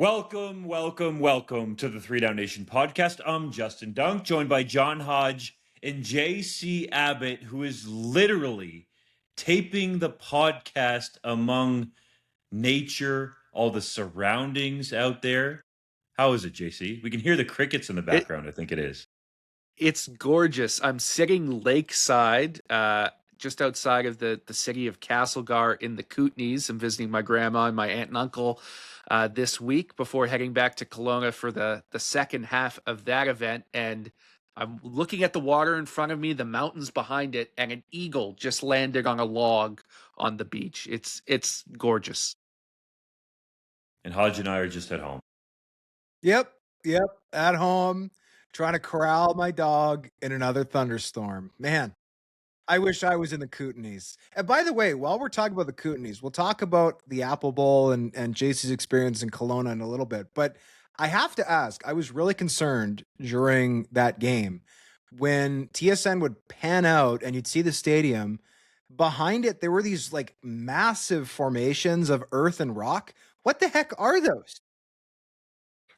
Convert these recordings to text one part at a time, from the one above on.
Welcome to the 3DownNation podcast. I'm Justin Dunk, joined by John Hodge and JC Abbott, who is literally taping the podcast among nature, all the surroundings out there. How is it, JC? We can hear the crickets in the background, I think it is. It's gorgeous. I'm sitting lakeside, just outside of the city of Castlegar in the Kootenays. I'm visiting my grandma and my aunt and uncle this week before heading back to Kelowna for the second half of that event. And I'm looking at the water in front of me, the mountains behind it, and an eagle just landed on a log on the beach. It's gorgeous. And Hodge and I are just at home. Yep, at home, trying to corral my dog in another thunderstorm. Man, I wish I was in the Kootenays. And by the way, while we're talking about the Kootenays, we'll talk about the Apple Bowl and JC's experience in Kelowna in a little bit. But I have to ask, I was really concerned during that game when TSN would pan out and you'd see the stadium. Behind it, there were these like massive formations of earth and rock. What the heck are those?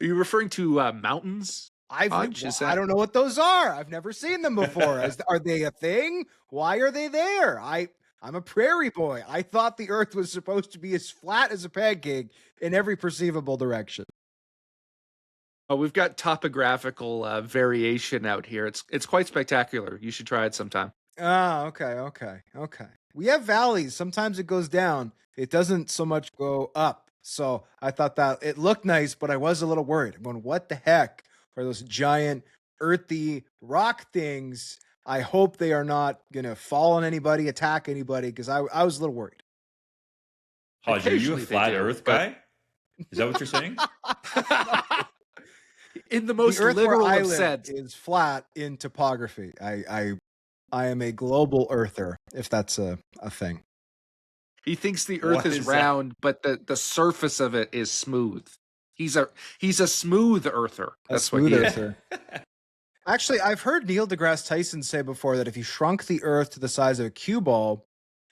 Are you referring to mountains? I don't know what those are. I've never seen them before. Are they a thing? Why are they there? I'm a prairie boy. I thought the earth was supposed to be as flat as a pancake in every perceivable direction. Oh, we've got topographical variation out here. It's quite spectacular. You should try it sometime. Oh, okay. We have valleys. Sometimes it goes down. It doesn't so much go up. So I thought that it looked nice, but I was a little worried. I'm going, what the heck are those giant earthy rock things? I hope they are not going to fall on anybody, attack anybody, because I was a little worried. Hodge, are you a flat earth guy? Is that what you're saying? In the most literal of sense. Is flat in topography. I am a global earther, if that's a thing. He thinks the earth is round, but the surface of it is smooth. He's a smooth earther. That's what he is. Actually, I've heard Neil deGrasse Tyson say before that if you shrunk the earth to the size of a cue ball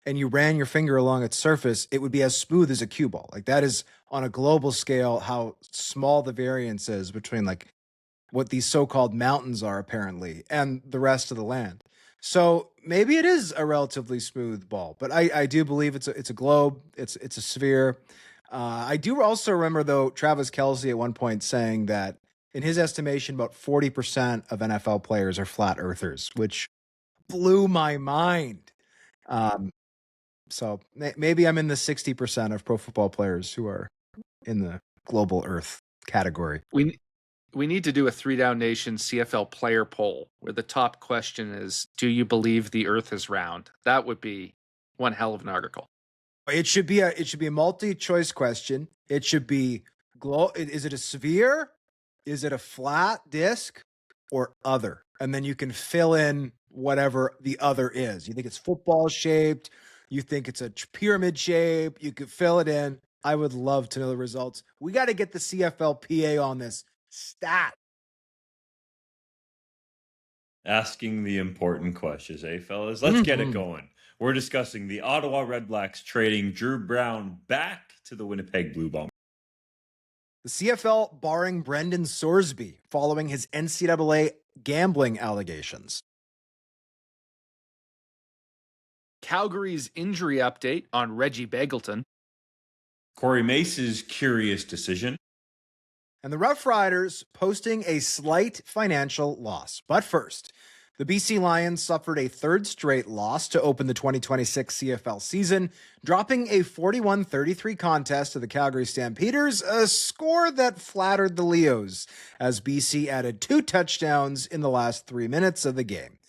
and you ran your finger along its surface, it would be as smooth as a cue ball. Like that is on a global scale how small the variance is between like what these so-called mountains are apparently and the rest of the land. So maybe it is a relatively smooth ball, but I do believe it's a globe. It's a sphere. I do also remember though Travis Kelce at one point saying that in his estimation, about 40% of NFL players are flat earthers, which blew my mind. So maybe I'm in the 60% of pro football players who are in the global earth category. We need to do a 3DownNation CFL player poll where the top question is, do you believe the earth is round? That would be one hell of an article. It should be a multi-choice question. It should be is it a sphere? Is it a flat disc or other? And then you can fill in whatever the other is. You think it's football shaped? You think it's a pyramid shape? You could fill it in. I would love to know the results. We got to get the CFLPA on this stat. Asking the important questions, fellas? Let's get it going. We're discussing the Ottawa Redblacks trading Dru Brown back to the Winnipeg Blue Bombers. The CFL barring Brendan Sorsby following his NCAA gambling allegations. Calgary's injury update on Reggie Begelton. Corey Mace's curious decision. And the Roughriders posting a slight financial loss. But first, the BC Lions suffered a third straight loss to open the 2026 CFL season, dropping a 41-33 contest to the Calgary Stampeders, a score that flattered the Leos, as BC added 2 touchdowns in the last 3 minutes of the game.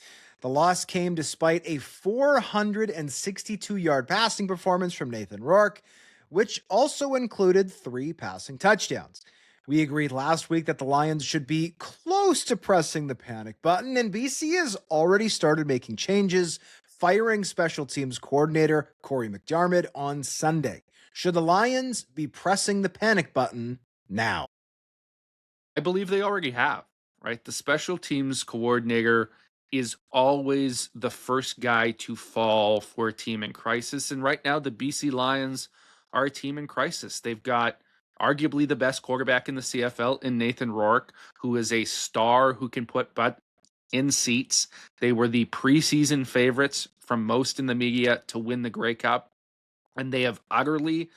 The loss came despite a 462-yard passing performance from Nathan Rourke, which also included 3 passing touchdowns. We agreed last week that the Lions should be close to pressing the panic button, and BC has already started making changes, firing special teams coordinator Corey McDermott on Sunday. Should the Lions be pressing the panic button now? I believe they already have, right? The special teams coordinator is always the first guy to fall for a team in crisis, and right now the BC Lions are a team in crisis. They've got arguably the best quarterback in the CFL in Nathan Rourke, who is a star who can put butt in seats. They were the preseason favorites from most in the media to win the Grey Cup, and they have utterly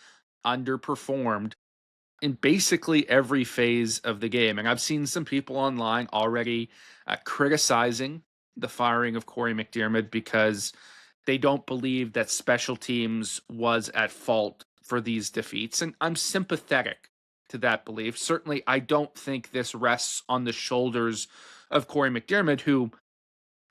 underperformed in basically every phase of the game. And I've seen some people online already criticizing the firing of Corey McDermott because they don't believe that special teams was at fault for these defeats. And I'm sympathetic to that belief. Certainly, I don't think this rests on the shoulders of Corey McDermott, who,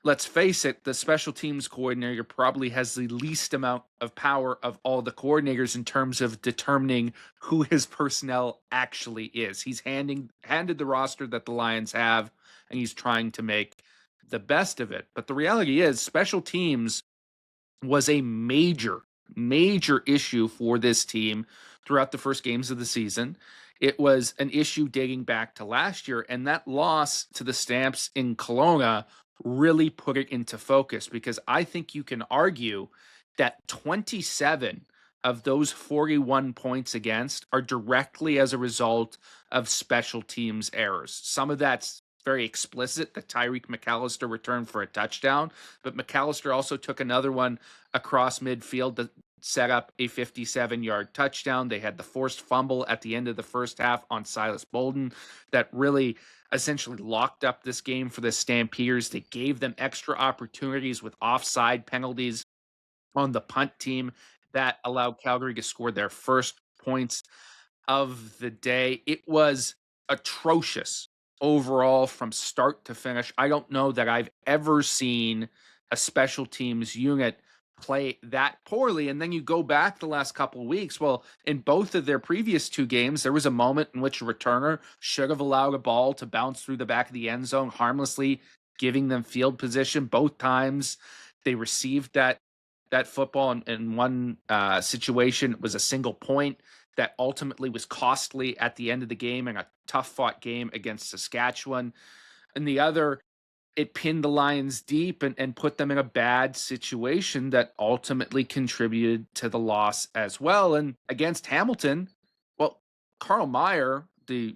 let's face it, the special teams coordinator probably has the least amount of power of all the coordinators in terms of determining who his personnel actually is. He's handed the roster that the Lions have, and he's trying to make the best of it. But the reality is, special teams was a major issue for this team throughout the first games of the season. It was an issue dating back to last year, and that loss to the Stamps in Kelowna really put it into focus, because I think you can argue that 27 of those 41 points against are directly as a result of special teams errors. Some of that's very explicit, that Tyreek McAllister returned for a touchdown, but McAllister also took another one across midfield that set up a 57-yard touchdown. They had the forced fumble at the end of the first half on Silas Bolden that really essentially locked up this game for the Stampeders. They gave them extra opportunities with offside penalties on the punt team that allowed Calgary to score their first points of the day. It was atrocious overall from start to finish. I don't know that I've ever seen a special teams unit play that poorly. And then you go back the last couple of weeks. Well, in both of their previous two games, there was a moment in which a returner should have allowed a ball to bounce through the back of the end zone, harmlessly giving them field position. Both times they received that football. In one situation, it was a single point that ultimately was costly at the end of the game in a tough fought game against Saskatchewan. And the other, it pinned the Lions deep and put them in a bad situation that ultimately contributed to the loss as well. And against Hamilton, well, Carl Meyer, the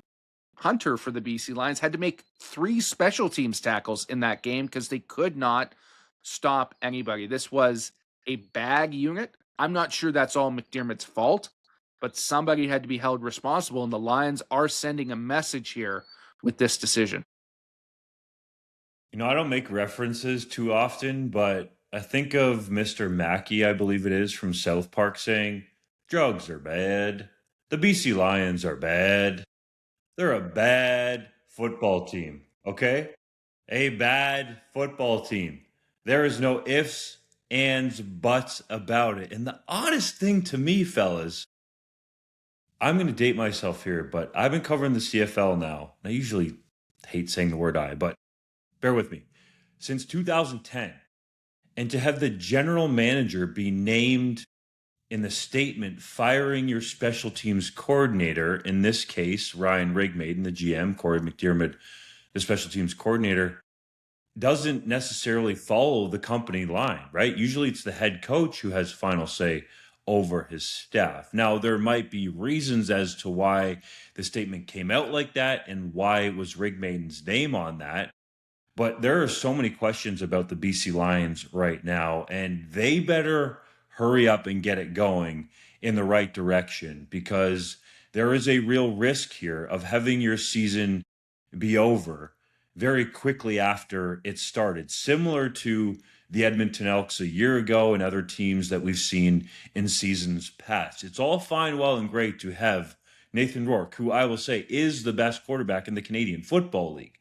punter for the BC Lions, had to make 3 special teams tackles in that game because they could not stop anybody. This was a bad unit. I'm not sure that's all McDermott's fault, but somebody had to be held responsible, and the Lions are sending a message here with this decision. You know, I don't make references too often, but I think of Mr. Mackey, I believe it is, from South Park saying, drugs are bad. The BC Lions are bad. They're a bad football team, okay? A bad football team. There is no ifs, ands, buts about it. And the oddest thing to me, fellas, I'm going to date myself here, but I've been covering the CFL now. I usually hate saying the word I, but bear with me, since 2010. And to have the general manager be named in the statement firing your special teams coordinator, in this case, Ryan Rigmaiden, the GM, Corey McDermott, the special teams coordinator, doesn't necessarily follow the company line, right? Usually it's the head coach who has final say over his staff. Now, there might be reasons as to why the statement came out like that and why it was Rigmaiden's name on that. But there are so many questions about the BC Lions right now, and they better hurry up and get it going in the right direction, because there is a real risk here of having your season be over very quickly after it started, similar to the Edmonton Elks a year ago and other teams that we've seen in seasons past. It's all fine, well, and great to have Nathan Rourke, who I will say is the best quarterback in the Canadian Football League.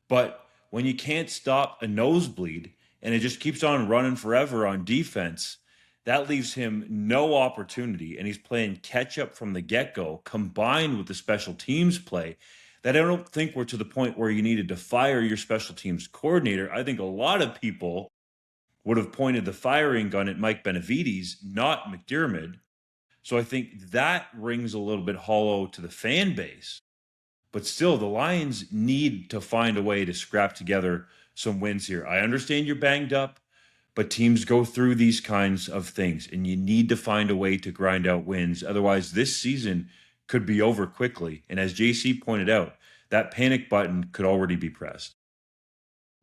But when you can't stop a nosebleed and it just keeps on running forever on defense, that leaves him no opportunity, and he's playing catch up from the get-go, combined with the special teams play, that I don't think we're to the point where you needed to fire your special teams coordinator. I think a lot of people would have pointed the firing gun at Mike Benavides, not McDermott. So I think that rings a little bit hollow to the fan base. But still, the Lions need to find a way to scrap together some wins here. I understand you're banged up, but teams go through these kinds of things, and you need to find a way to grind out wins. Otherwise, this season could be over quickly. And as JC pointed out, that panic button could already be pressed.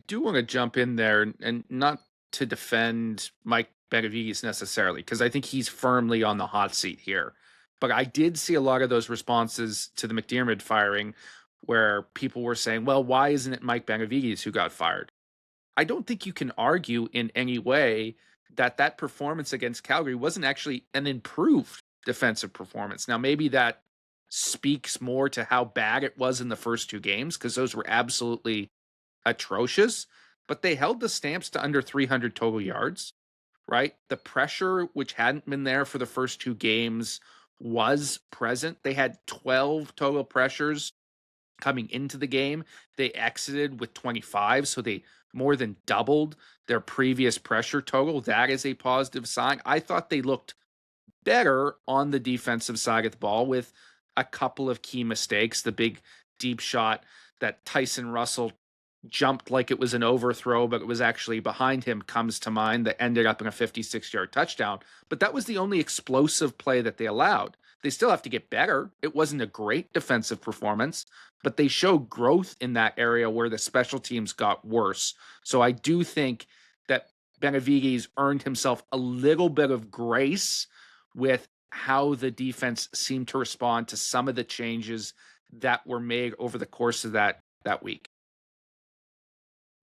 I do want to jump in there and not to defend Mike Benavides necessarily, because I think he's firmly on the hot seat here. But I did see a lot of those responses to the McDermott firing where people were saying, well, why isn't it Mike Benavides who got fired? I don't think you can argue in any way that that performance against Calgary wasn't actually an improved defensive performance. Now, maybe that speaks more to how bad it was in the first two games, because those were absolutely atrocious, but they held the Stamps to under 300 total yards, right? The pressure, which hadn't been there for the first two games, was present. They had 12 total pressures coming into the game. They exited with 25, so they more than doubled their previous pressure total. That is a positive sign. I thought they looked better on the defensive side of the ball with a couple of key mistakes. The big deep shot that Tyson Russell jumped like it was an overthrow, but it was actually behind him, comes to mind, that ended up in a 56-yard touchdown. But that was the only explosive play that they allowed. They still have to get better. It wasn't a great defensive performance, but they showed growth in that area where the special teams got worse. So I do think that Benavides earned himself a little bit of grace with how the defense seemed to respond to some of the changes that were made over the course of that week.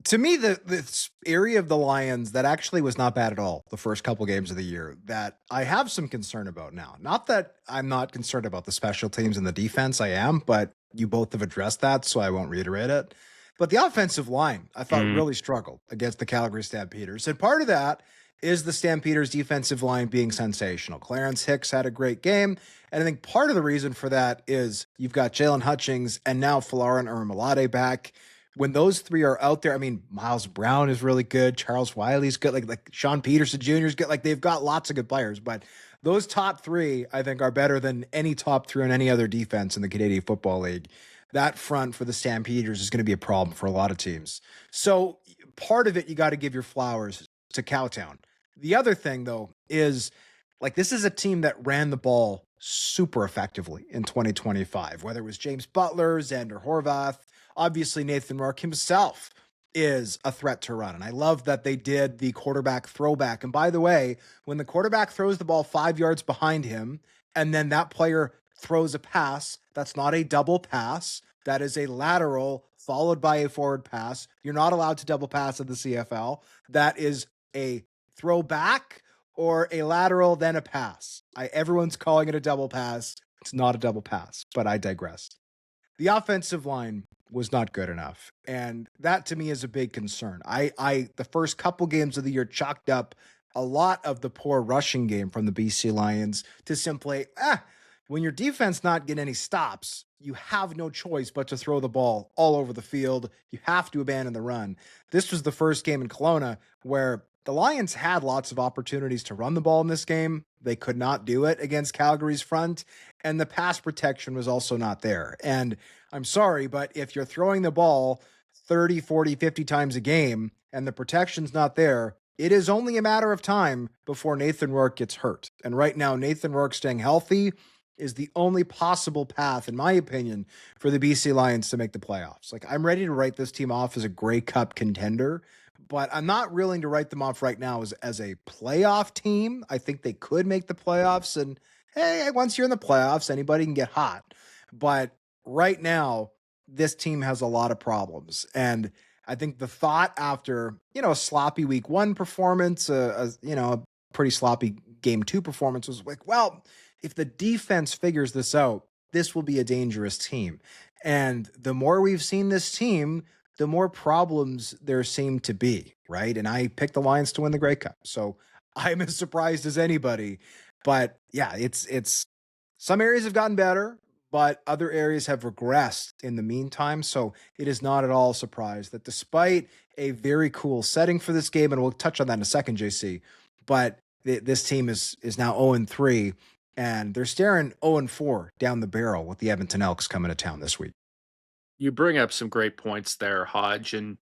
To me, this area of the Lions that actually was not bad at all the first couple games of the year that I have some concern about now. Not that I'm not concerned about the special teams and the defense, I am, but you both have addressed that, so I won't reiterate it. But the offensive line, I thought, really struggled against the Calgary Stampeders. And part of that is the Stampeders' defensive line being sensational. Clarence Hicks had a great game. And I think part of the reason for that is you've got Jaylon Hutchings and now Folarin Ermolade back. When those three are out there, I mean, Miles Brown is really good. Charles Wiley's good. Like Sean Peterson Jr. is good. Like, they've got lots of good players, but those top three, I think, are better than any top three on any other defense in the Canadian Football League. That front for the Stampeders is going to be a problem for a lot of teams. So part of it, you got to give your flowers to Cowtown. The other thing, though, is like, this is a team that ran the ball super effectively in 2025, whether it was James Butler, Xander Horvath. Obviously, Nathan Rourke himself is a threat to run. And I love that they did the quarterback throwback. And by the way, when the quarterback throws the ball 5 yards behind him, and then that player throws a pass, that's not a double pass. That is a lateral followed by a forward pass. You're not allowed to double pass in the CFL. That is a throwback or a lateral, then a pass. Everyone's calling it a double pass. It's not a double pass, but I digress. The offensive line was not good enough. And that to me is a big concern. The first couple games of the year chalked up a lot of the poor rushing game from the BC Lions to simply, when your defense not getting any stops, you have no choice but to throw the ball all over the field. You have to abandon the run. This was the first game in Kelowna where the Lions had lots of opportunities to run the ball in this game. They could not do it against Calgary's front, and the pass protection was also not there. And I'm sorry, but if you're throwing the ball 30, 40, 50 times a game and the protection's not there, it is only a matter of time before Nathan Rourke gets hurt. And right now, Nathan Rourke staying healthy is the only possible path, in my opinion, for the BC Lions to make the playoffs. Like, I'm ready to write this team off as a Grey Cup contender, but I'm not willing to write them off right now as a playoff team. I think they could make the playoffs, and hey, once you're in the playoffs, anybody can get hot. But right now, this team has a lot of problems. And I think the thought after, a sloppy week 1 performance, a pretty sloppy game 2 performance was like, well, if the defense figures this out, this will be a dangerous team. And the more we've seen this team, the more problems there seem to be, right? And I picked the Lions to win the Grey Cup. So I'm as surprised as anybody. But yeah, it's some areas have gotten better, but other areas have regressed in the meantime. So it is not at all a surprise that despite a very cool setting for this game, and we'll touch on that in a second, JC, but this team is now 0-3, and they're staring 0-4 down the barrel with the Edmonton Elks coming to town this week. You bring up some great points there, Hodge. And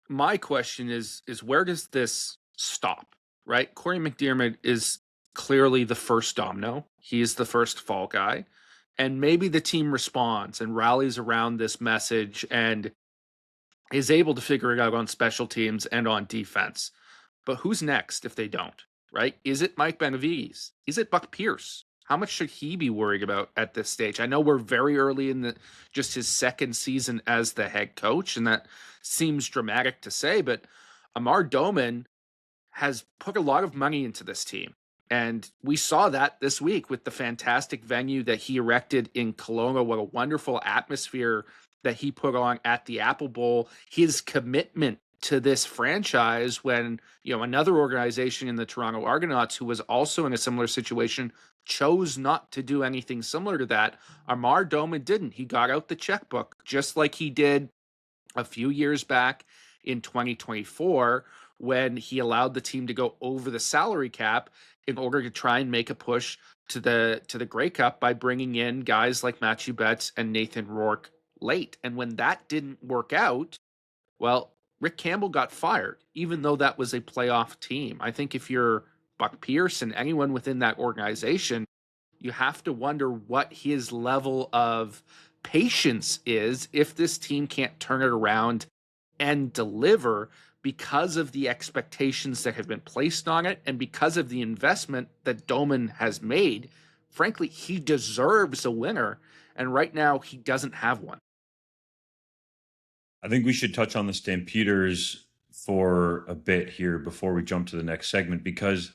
my question is where does this stop, right? Corey McDermott is clearly the first domino. He is the first fall guy. And maybe the team responds and rallies around this message and is able to figure it out on special teams and on defense. But who's next if they don't, right? Is it Mike Benavides? Is it Buck Pierce? How much should he be worried about at this stage? I know we're very early in just his second season as the head coach, and that seems dramatic to say, but Amar Doman has put a lot of money into this team. And we saw that this week with the fantastic venue that he erected in Kelowna. What a wonderful atmosphere that he put on at the Apple Bowl. His commitment to this franchise when, another organization in the Toronto Argonauts who was also in a similar situation chose not to do anything similar to that. Amar Doman didn't. He got out the checkbook just like he did a few years back in 2024 when he allowed the team to go over the salary cap in order to try and make a push to the Grey Cup by bringing in guys like Matthew Betts and Nathan Rourke late. And when that didn't work out, well, Rick Campbell got fired, even though that was a playoff team. I think if you're Buck Pierce and anyone within that organization, you have to wonder what his level of patience is if this team can't turn it around and deliver because of the expectations that have been placed on it and because of the investment that Doman has made. Frankly, he deserves a winner, and right now he doesn't have one. I think we should touch on the Stampeders for a bit here before we jump to the next segment, because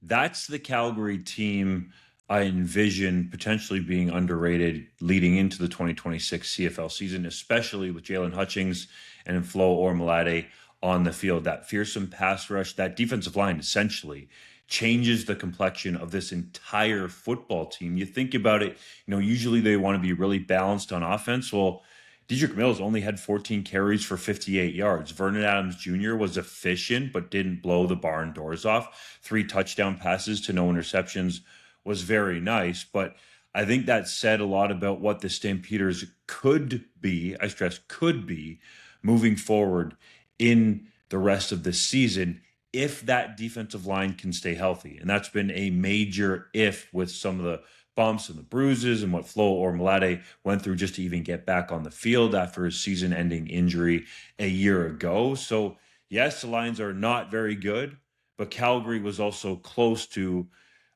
that's the Calgary team I envision potentially being underrated leading into the 2026 CFL season, especially with Jaylon Hutchings and Flo Ormolade on the field. That fearsome pass rush, that defensive line essentially changes the complexion of this entire football team. You think about it, usually they want to be really balanced on offense. Well, Dedrick Mills only had 14 carries for 58 yards. Vernon Adams Jr. was efficient, but didn't blow the barn doors off. 3 touchdown passes to no interceptions was very nice. But I think that said a lot about what the Stampeders could be, I stress could be, moving forward in the rest of the season if that defensive line can stay healthy. And that's been a major if with some of the bumps and the bruises and what Flo Ormolade went through just to even get back on the field after his season-ending injury a year ago. So yes, the Lions are not very good, but Calgary was also close to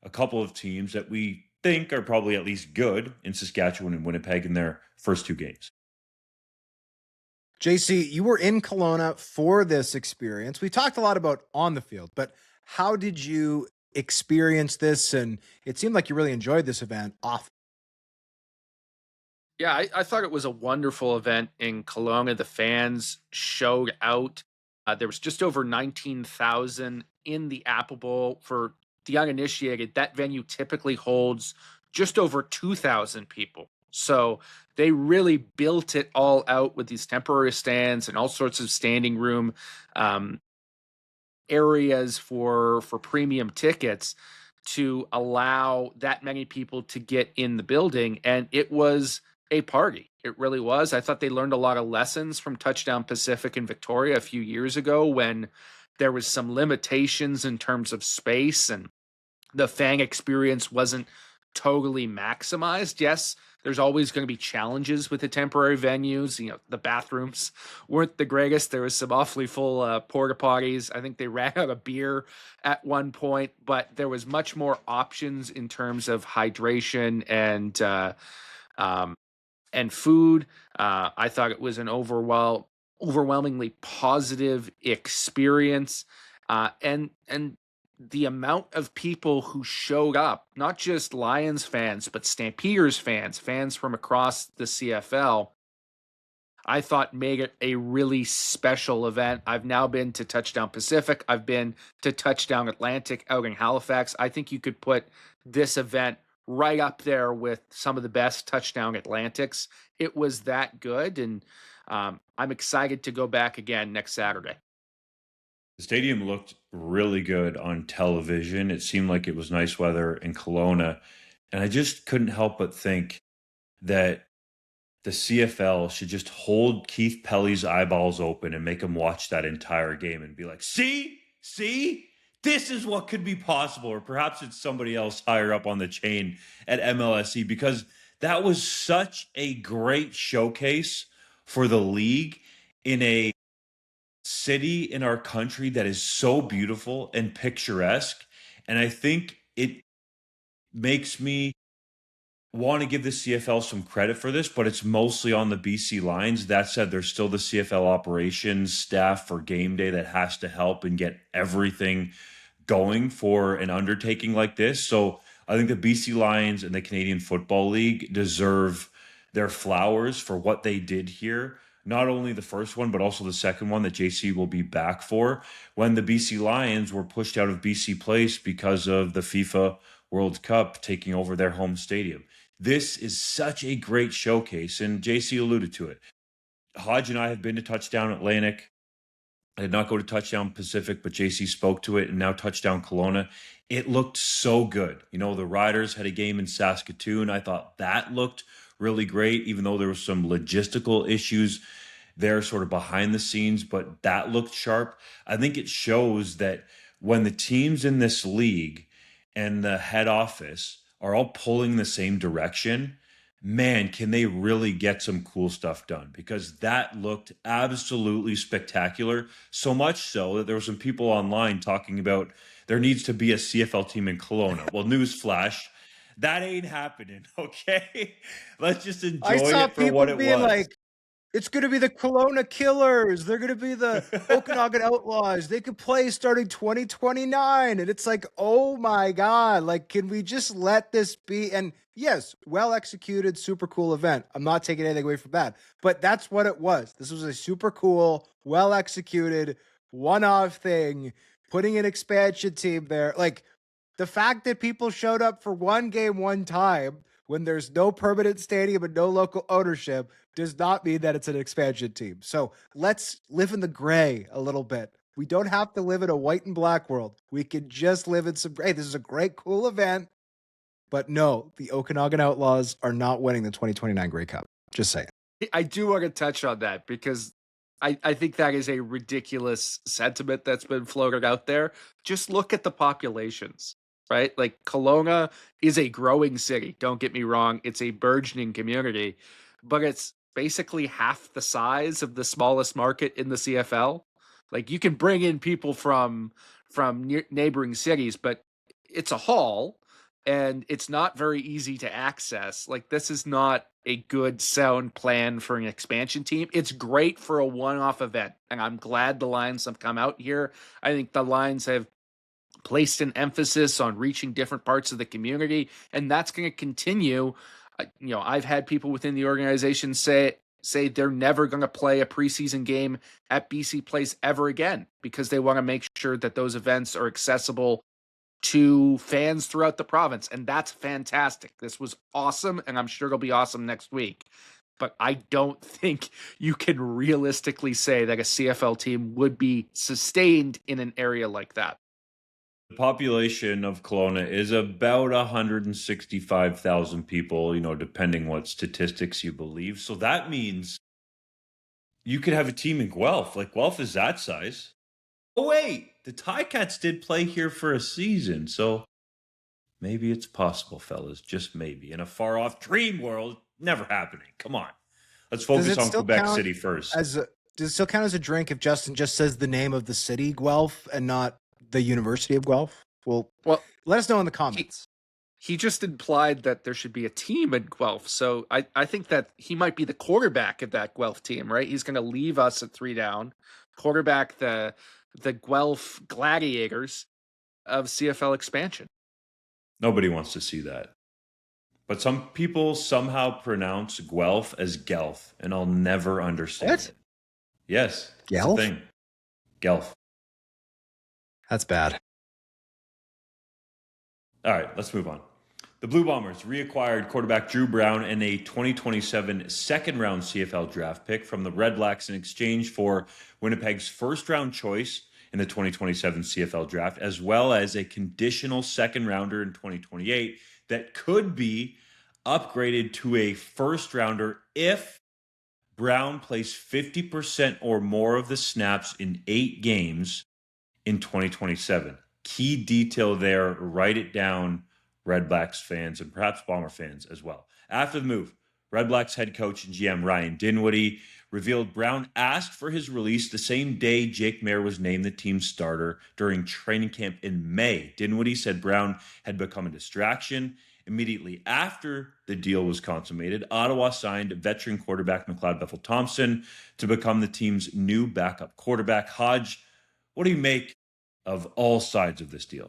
a couple of teams that we think are probably at least good in Saskatchewan and Winnipeg in their first 2 games. JC, you were in Kelowna for this experience. We talked a lot about on the field, but how did you experience this? And it seemed like you really enjoyed this event off. Yeah, I thought it was a wonderful event in Kelowna. The fans showed out. There was just over 19,000 in the Apple Bowl. For the uninitiated, that venue typically holds just over 2,000 people. So they really built it all out with these temporary stands and all sorts of standing room areas for premium tickets to allow that many people to get in the building. And it was a party. It really was. I thought they learned a lot of lessons from Touchdown Pacific in Victoria a few years ago when there was some limitations in terms of space and the fan experience wasn't totally maximized. Yes, there's always going to be challenges with the temporary venues. The bathrooms weren't the greatest. There was some awfully full porta potties. I think they ran out of beer at one point, but there was much more options in terms of hydration and food. I thought it was an overwhelmingly positive experience, and the amount of people who showed up, not just Lions fans, but Stampeders fans from across the CFL, I thought made it a really special event. I've now been to Touchdown Pacific. I've been to Touchdown Atlantic out in Halifax. I think you could put this event right up there with some of the best Touchdown Atlantics. It was that good, and I'm excited to go back again next Saturday. The stadium looked really good on television. It seemed like it was nice weather in Kelowna. And I just couldn't help but think that the CFL should just hold Keith Pelly's eyeballs open and make him watch that entire game and be like, see, this is what could be possible. Or perhaps it's somebody else higher up on the chain at MLSE, because That was such a great showcase for the league in a city in our country that is so beautiful and picturesque. And I think it makes me want to give the CFL some credit for this, but it's mostly on the BC Lions. That said, there's still the CFL operations staff for game day that has to help and get everything going for an undertaking like this. So I think the BC Lions and the Canadian Football League deserve their flowers for what they did here. Not only the first one, but also the second one that JC will be back for, when the BC Lions were pushed out of BC Place because of the FIFA World Cup taking over their home stadium. This is such a great showcase, and JC alluded to it. Hodge and I have been to Touchdown Atlantic. I did not go to Touchdown Pacific, but JC spoke to it, and now Touchdown Kelowna. It looked so good. You know, the Riders had a game in Saskatoon. I thought that looked really great, even though there was some logistical issues there sort of behind the scenes, but that looked sharp. I think it shows that when the teams in this league and the head office are all pulling the same direction, man, can they really get some cool stuff done? Because that looked absolutely spectacular. So much so that there were some people online talking about there needs to be a CFL team in Kelowna. Well, newsflash, that ain't happening, okay? Let's just enjoy I saw it for what people it being was. like, it's going to be the Kelowna Killers. They're going to be the Okanagan Outlaws. They could play starting 2029. And it's like, oh my God, like, can we just let this be? And yes, well executed, super cool event. I'm not taking anything away from that, but that's what it was. This was a super cool, well executed, one-off thing, putting an expansion team there. Like, the fact that people showed up for one game, one time, when there's no permanent stadium and no local ownership, does not mean that it's an expansion team. So let's live in the gray a little bit. We don't have to live in a white and black world. We can just live in some gray. This is a great, cool event. But no, the Okanagan Outlaws are not winning the 2029 Grey Cup. Just saying. I do want to touch on that because I think that is a ridiculous sentiment that's been floated out there. Just look at the populations, right? Like, Kelowna is a growing city. Don't get me wrong. It's a burgeoning community, but it's basically half the size of the smallest market in the CFL. Like, you can bring in people from neighboring cities, but it's a haul and it's not very easy to access. Like, this is not a good sound plan for an expansion team. It's great for a one-off event, and I'm glad the Lions have come out here. I think the Lions have placed an emphasis on reaching different parts of the community, and that's going to continue. I've had people within the organization say they're never going to play a preseason game at BC Place ever again because they want to make sure that those events are accessible to fans throughout the province, and that's fantastic. This was awesome, and I'm sure it'll be awesome next week. But I don't think you can realistically say that a CFL team would be sustained in an area like that. The population of Kelowna is about 165,000 people, depending what statistics you believe. So that means you could have a team in Guelph. Like, Guelph is that size. Oh, wait, the Ticats did play here for a season. So maybe it's possible, fellas. Just maybe. In a far-off dream world, never happening. Come on. Let's focus on Quebec City first. Does it still count as a drink if Justin just says the name of the city, Guelph, and not the University of Guelph? Well, let us know in the comments. He just implied that there should be a team in Guelph. So I think that he might be the quarterback of that Guelph team, right? He's going to leave us at 3 down, quarterback the Guelph Gladiators of CFL expansion. Nobody wants to see that. But some people somehow pronounce Guelph as Guelph, and I'll never understand what? it. Yes. Guelph? Thing. Guelph. That's bad. All right, let's move on. The Blue Bombers reacquired quarterback Dru Brown and a 2027 second-round CFL draft pick from the Redblacks in exchange for Winnipeg's first-round choice in the 2027 CFL draft, as well as a conditional second-rounder in 2028 that could be upgraded to a first-rounder if Brown plays 50% or more of the snaps in 8 games in 2027. Key detail there, write it down, Redblacks fans and perhaps Bomber fans as well. After the move, Redblacks head coach and GM Ryan Dinwiddie revealed Brown asked for his release the same day Jake Maier was named the team's starter during training camp in May. Dinwiddie said Brown had become a distraction. Immediately after the deal was consummated, Ottawa signed veteran quarterback McLeod Bethel-Thompson to become the team's new backup quarterback. Hodge, what do you make of all sides of this deal?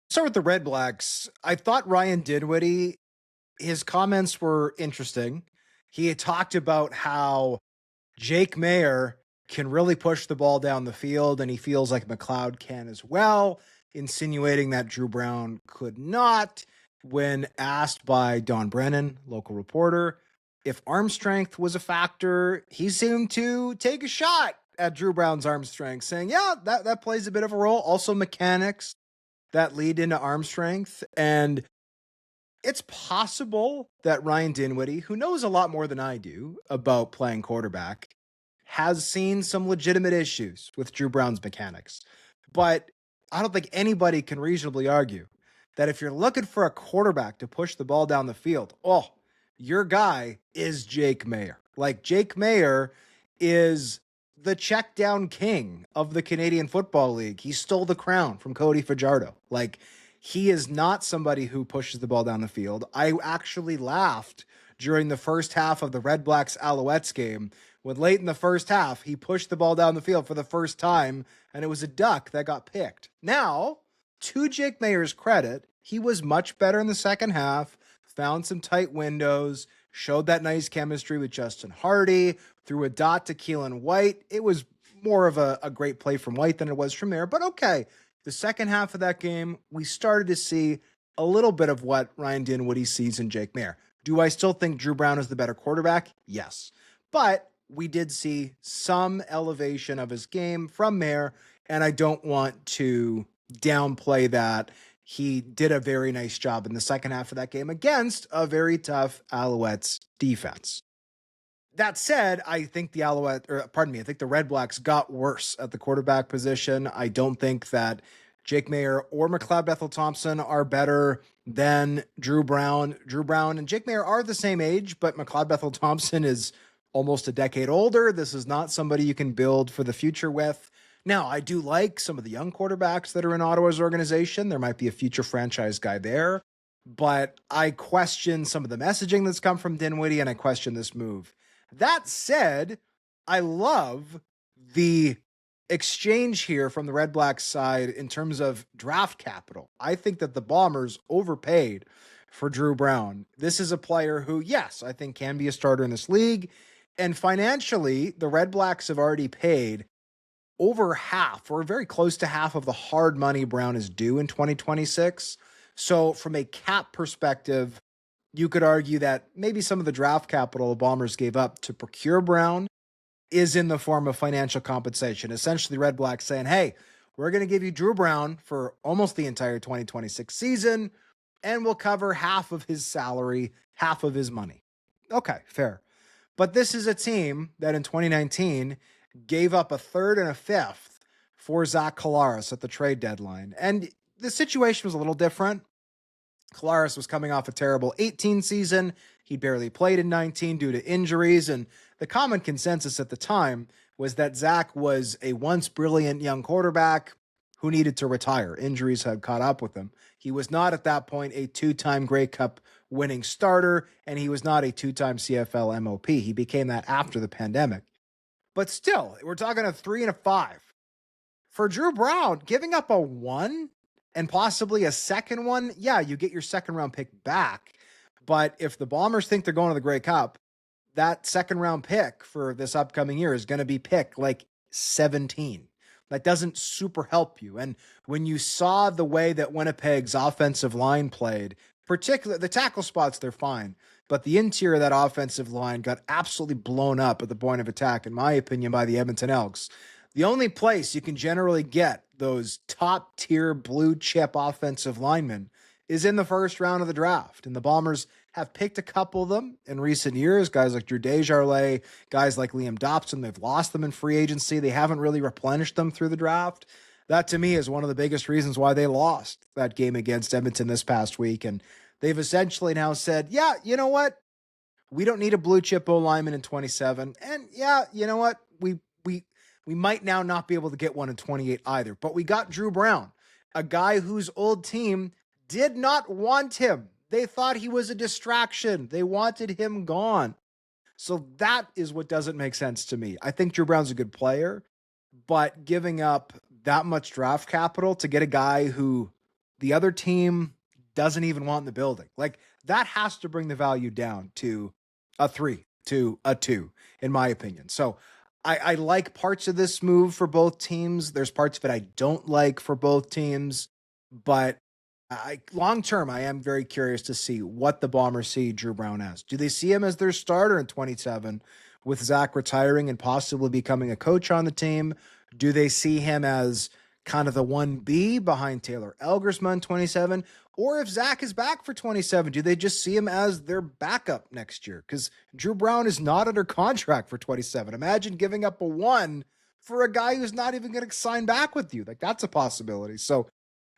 Start with the Redblacks. I thought Ryan Dinwiddie, his comments were interesting. He had talked about how Jake Maier can really push the ball down the field, and he feels like McLeod can as well, insinuating that Dru Brown could not. When asked by Don Brennan, local reporter, if arm strength was a factor, he seemed to take a shot at Dru Brown's arm strength, saying, yeah, that plays a bit of a role. Also mechanics that lead into arm strength. And it's possible that Ryan Dinwiddie, who knows a lot more than I do about playing quarterback, has seen some legitimate issues with Dru Brown's mechanics. But I don't think anybody can reasonably argue that if you're looking for a quarterback to push the ball down the field, your guy is Jake Maier. Like, Jake Maier is the check down king of the Canadian Football League. He stole the crown from Cody Fajardo. Like, he is not somebody who pushes the ball down the field. I actually laughed during the first half of the Redblacks Alouettes game when late in the first half, he pushed the ball down the field for the first time, and it was a duck that got picked. Now, to Jake Maier's credit, he was much better in the second half, found some tight windows, showed that nice chemistry with Justin Hardy, threw a dot to Keelan White. It was more of a great play from White than it was from Maier, but okay. The second half of that game, we started to see a little bit of what Ryan Dinwiddie sees in Jake Maier. Do I still think Dru Brown is the better quarterback? Yes. But we did see some elevation of his game from Maier, and I don't want to downplay that. He did a very nice job in the second half of that game against a very tough Alouettes defense. That said, I think the Redblacks got worse at the quarterback position. I don't think that Jake Maier or McLeod Bethel-Thompson are better than Dru Brown. Dru Brown and Jake Maier are the same age, but McLeod Bethel-Thompson is almost a decade older. This is not somebody you can build for the future with. Now, I do like some of the young quarterbacks that are in Ottawa's organization. There might be a future franchise guy there, but I question some of the messaging that's come from Dinwiddie, and I question this move. That said, I love the exchange here from the Redblacks side in terms of draft capital. I think that the Bombers overpaid for Dru Brown. This is a player who, yes, I think can be a starter in this league. And financially, the Redblacks have already paid over half or very close to half of the hard money Brown is due in 2026. So from a cap perspective, you could argue that maybe some of the draft capital the Bombers gave up to procure Brown is in the form of financial compensation. Essentially, Redblacks saying, hey, we're going to give you Dru Brown for almost the entire 2026 season, and we'll cover half of his salary, half of his money. Okay, fair. But this is a team that in 2019 gave up a third and a fifth for Zach Collaros at the trade deadline. And the situation was a little different. Collaros was coming off a terrible 18 season. He barely played in 19 due to injuries. And the common consensus at the time was that Zach was a once brilliant young quarterback who needed to retire. Injuries had caught up with him. He was not at that point a two-time Grey Cup winning starter, and he was not a two-time CFL MOP. He became that after the pandemic. But still, we're talking a 3 and a 5. For Dru Brown, giving up a 1 and possibly a second one, yeah, you get your second round pick back. But if the Bombers think they're going to the Grey Cup, that second round pick for this upcoming year is going to be pick like 17. That doesn't super help you. And when you saw the way that Winnipeg's offensive line played, particularly the tackle spots, they're fine. But the interior of that offensive line got absolutely blown up at the point of attack, in my opinion, by the Edmonton Elks. The only place you can generally get those top-tier blue-chip offensive linemen is in the first round of the draft. And the Bombers have picked a couple of them in recent years, guys like Drew Desjardins, guys like Liam Dobson. They've lost them in free agency. They haven't really replenished them through the draft. That, to me, is one of the biggest reasons why they lost that game against Edmonton this past week. And They've essentially now said, yeah, you know what? We don't need a blue chip O lineman in 27. And yeah, you know what? We might now not be able to get one in 28 either. But we got Dru Brown, a guy whose old team did not want him. They thought he was a distraction. They wanted him gone. So that is what doesn't make sense to me. I think Dru Brown's a good player, but giving up that much draft capital to get a guy who the other team doesn't even want in the building, like that has to bring the value down to a 3, to a 2, in my opinion. So I like parts of this move for both teams. There's parts of it I don't like for both teams, but long term, I am very curious to see what the Bombers see Dru Brown as. Do they see him as their starter in 27 with Zach retiring and possibly becoming a coach on the team? Do they see him as kind of the 1B behind Taylor Elgersma in 27? Or if Zach is back for 27, do they just see him as their backup next year? Because Dru Brown is not under contract for 27. Imagine giving up a 1 for a guy who's not even going to sign back with you. Like, that's a possibility. So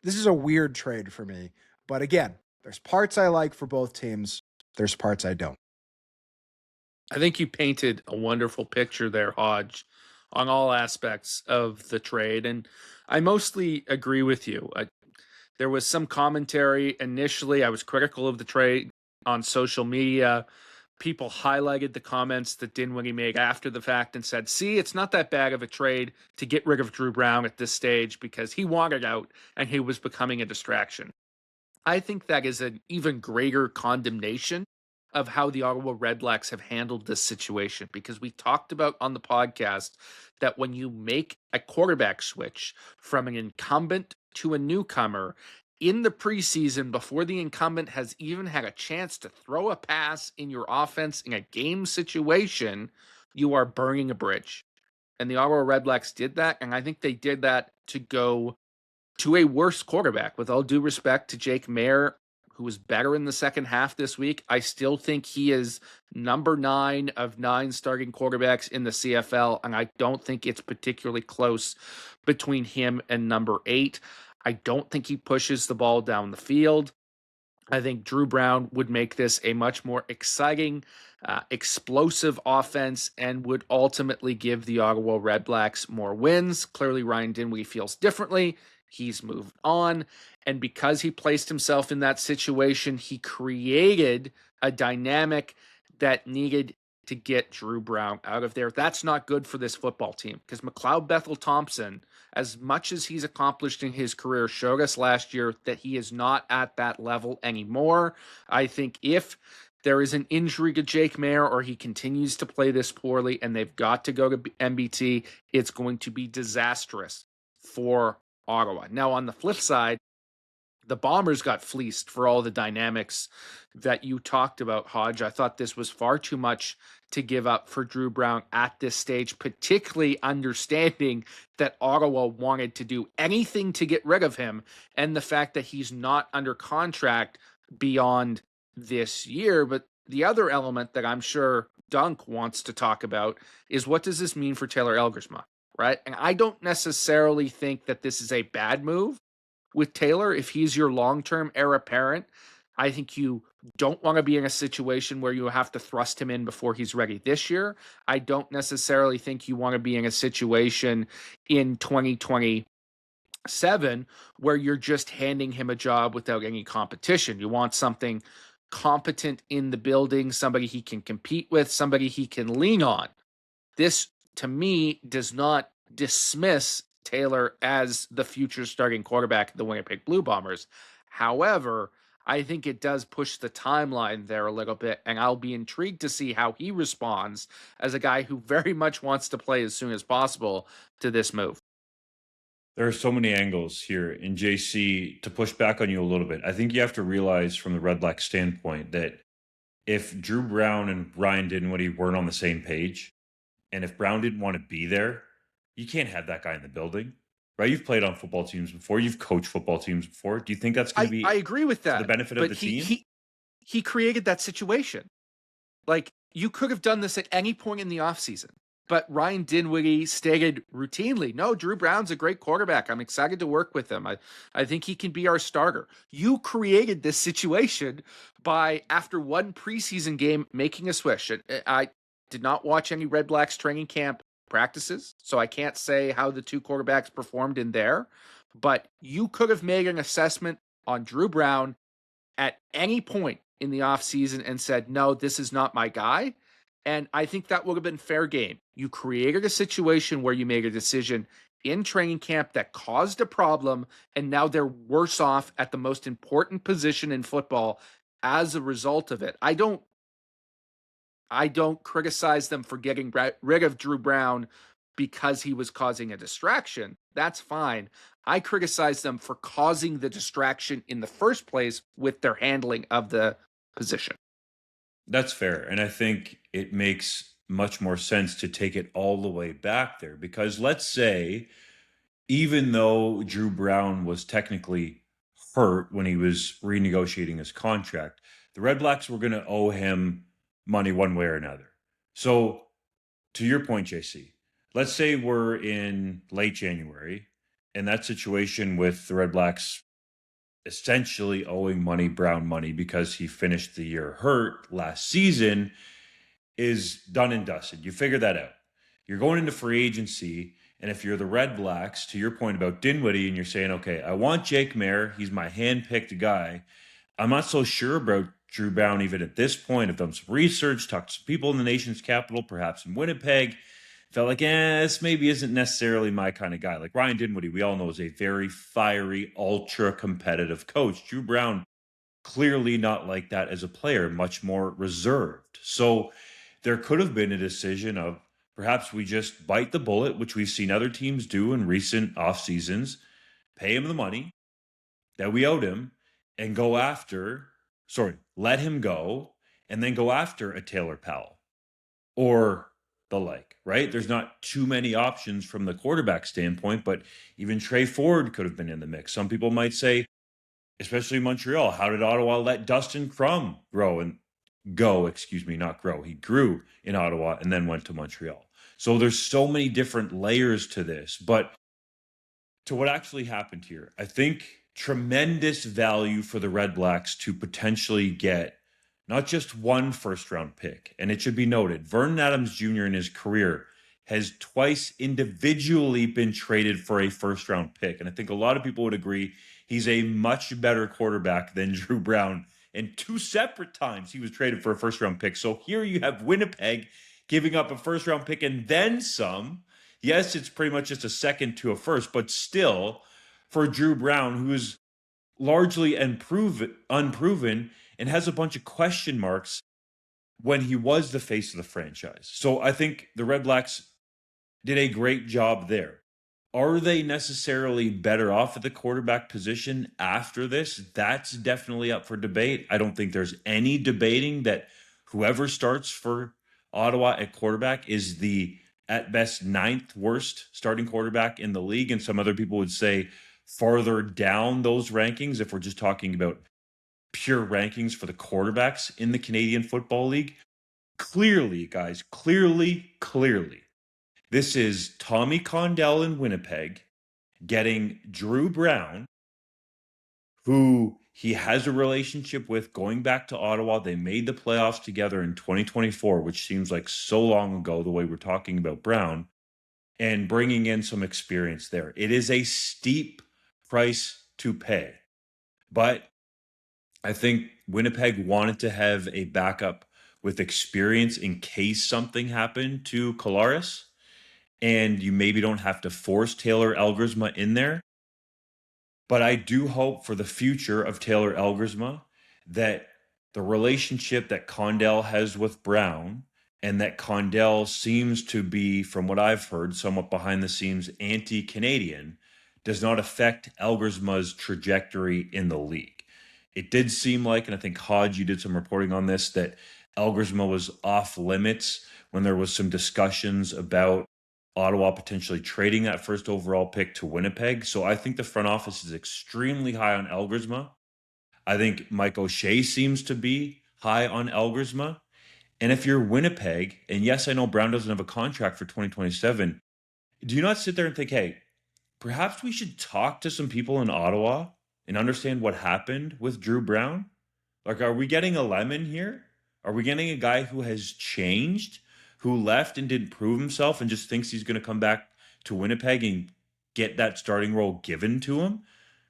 this is a weird trade for me. But again, there's parts I like for both teams. There's parts I don't. I think you painted a wonderful picture there, Hodge, on all aspects of the trade. And I mostly agree with you. There was some commentary initially. I was critical of the trade on social media. People highlighted the comments that Dinwiddie made after the fact and said, see, it's not that bad of a trade to get rid of Dru Brown at this stage because he wanted out and he was becoming a distraction. I think that is an even greater condemnation of how the Ottawa Redblacks have handled this situation, because we talked about on the podcast that when you make a quarterback switch from an incumbent to a newcomer in the preseason before the incumbent has even had a chance to throw a pass in your offense in a game situation, you are burning a bridge. And the Ottawa Redblacks did that, and I think they did that to go to a worse quarterback. With all due respect to Jake Maier, who was better in the second half this week, I still think he is number 9 of 9 starting quarterbacks in the CFL, and I don't think it's particularly close between him and number 8. I don't think he pushes the ball down the field. I think Dru Brown would make this a much more exciting, explosive offense and would ultimately give the Ottawa Redblacks more wins. Clearly, Ryan Dinwiddie feels differently. He's moved on. And because he placed himself in that situation, he created a dynamic that needed to get Dru Brown out of there. That's not good for this football team, because McLeod Bethel Thompson, as much as he's accomplished in his career, showed us last year that he is not at that level anymore. I think if there is an injury to Jake Maier or he continues to play this poorly and they've got to go to MBT, it's going to be disastrous for Ottawa. Now, on the flip side, the Bombers got fleeced for all the dynamics that you talked about, Hodge. I thought this was far too much to give up for Dru Brown at this stage, particularly understanding that Ottawa wanted to do anything to get rid of him, and the fact that he's not under contract beyond this year. But the other element that I'm sure Dunk wants to talk about is, what does this mean for Taylor Elgersma, right? And I don't necessarily think that this is a bad move with Taylor. If he's your long-term heir apparent, I think you don't want to be in a situation where you have to thrust him in before he's ready this year. I don't necessarily think you want to be in a situation in 2027 where you're just handing him a job without any competition. You want something competent in the building, somebody he can compete with, somebody he can lean on. This, to me, does not dismiss Taylor as the future starting quarterback of the Winnipeg Blue Bombers. However, I think it does push the timeline there a little bit, and I'll be intrigued to see how he responds as a guy who very much wants to play as soon as possible to this move. There are so many angles here in JC to push back on you a little bit. I think you have to realize from the Red Black standpoint that if Dru Brown and Ryan Dinwiddie weren't on the same page, and if Brown didn't want to be there, you can't have that guy in the building, right? You've played on football teams before. You've coached football teams before. Do you think that's going to be? I agree with that. The benefit of the team. He created that situation. Like, you could have done this at any point in the offseason, But Ryan Dinwiddie stated routinely, no, Dru Brown's a great quarterback. I'm excited to work with him. I think he can be our starter. You created this situation by, after one preseason game, making a switch. I did not watch any Redblacks training camp practices, so I can't say how the two quarterbacks performed in there. But you could have made an assessment on Dru Brown at any point in the offseason and said, no, this is not my guy. And I think that would have been fair game. You created a situation where you made a decision in training camp that caused a problem, and now they're worse off at the most important position in football as a result of it. I don't criticize them for getting rid of Dru Brown because he was causing a distraction. That's fine. I criticize them for causing the distraction in the first place with their handling of the position. That's fair. And I think it makes much more sense to take it all the way back there, because let's say, even though Dru Brown was technically hurt when he was renegotiating his contract, the Redblacks were going to owe him money one way or another. So to your point, JC, let's say we're in late January, and that situation with the Redblacks essentially owing Brown money because he finished the year hurt last season is done and dusted. You figure that out. You're going into free agency, and if you're the Redblacks, to your point about Dinwiddie, and you're saying, okay, I want Jake Maier, he's my hand-picked guy. I'm not so sure about Dru Brown even at this point. I've done some research, talked to some people in the nation's capital, perhaps in Winnipeg. Felt like, this maybe isn't necessarily my kind of guy. Like Ryan Dinwiddie, we all know, is a very fiery, ultra-competitive coach. Dru Brown, clearly not like that as a player, much more reserved. So there could have been a decision of perhaps we just bite the bullet, which we've seen other teams do in recent off seasons, pay him the money that we owed him, and let him go, and then go after a Taylor Powell or the like, right? There's not too many options from the quarterback standpoint, but even Trey Ford could have been in the mix. Some people might say, especially Montreal, how did Ottawa let Dustin Crum not grow. He grew in Ottawa and then went to Montreal. So there's so many different layers to this, but to what actually happened here, I think tremendous value for the Redblacks to potentially get not just one first-round pick. And it should be noted, Vernon Adams Jr. in his career has twice individually been traded for a first-round pick. And I think a lot of people would agree he's a much better quarterback than Dru Brown. And two separate times he was traded for a first-round pick. So here you have Winnipeg giving up a first-round pick and then some. Yes, it's pretty much just a second to a first, but still, for Dru Brown, who is largely unproven and has a bunch of question marks when he was the face of the franchise. So I think the Redblacks did a great job there. Are they necessarily better off at the quarterback position after this? That's definitely up for debate. I don't think there's any debating that whoever starts for Ottawa at quarterback is the, at best, 9th worst starting quarterback in the league. And some other people would say farther down those rankings, if we're just talking about pure rankings for the quarterbacks in the Canadian Football League. Clearly, guys, clearly, this is Tommy Condell in Winnipeg getting Dru Brown, who he has a relationship with going back to Ottawa. They made the playoffs together in 2024, which seems like so long ago the way we're talking about Brown, and bringing in some experience there. It is a steep price to pay, but I think Winnipeg wanted to have a backup with experience in case something happened to Collaros, and you maybe don't have to force Taylor Elgersma in there. But I do hope for the future of Taylor Elgersma that the relationship that Condell has with Brown, and that Condell seems to be, from what I've heard, somewhat behind the scenes anti-Canadian, does not affect Elgersma's trajectory in the league. It did seem like, and I think Hodge, you did some reporting on this, that Elgersma was off limits when there was some discussions about Ottawa potentially trading that first overall pick to Winnipeg. So I think the front office is extremely high on Elgersma. I think Mike O'Shea seems to be high on Elgersma. And if you're Winnipeg, and yes, I know Brown doesn't have a contract for 2027, do you not sit there and think, hey, perhaps we should talk to some people in Ottawa and understand what happened with Dru Brown? Like, are we getting a lemon here? Are we getting a guy who has changed, who left and didn't prove himself and just thinks he's going to come back to Winnipeg and get that starting role given to him?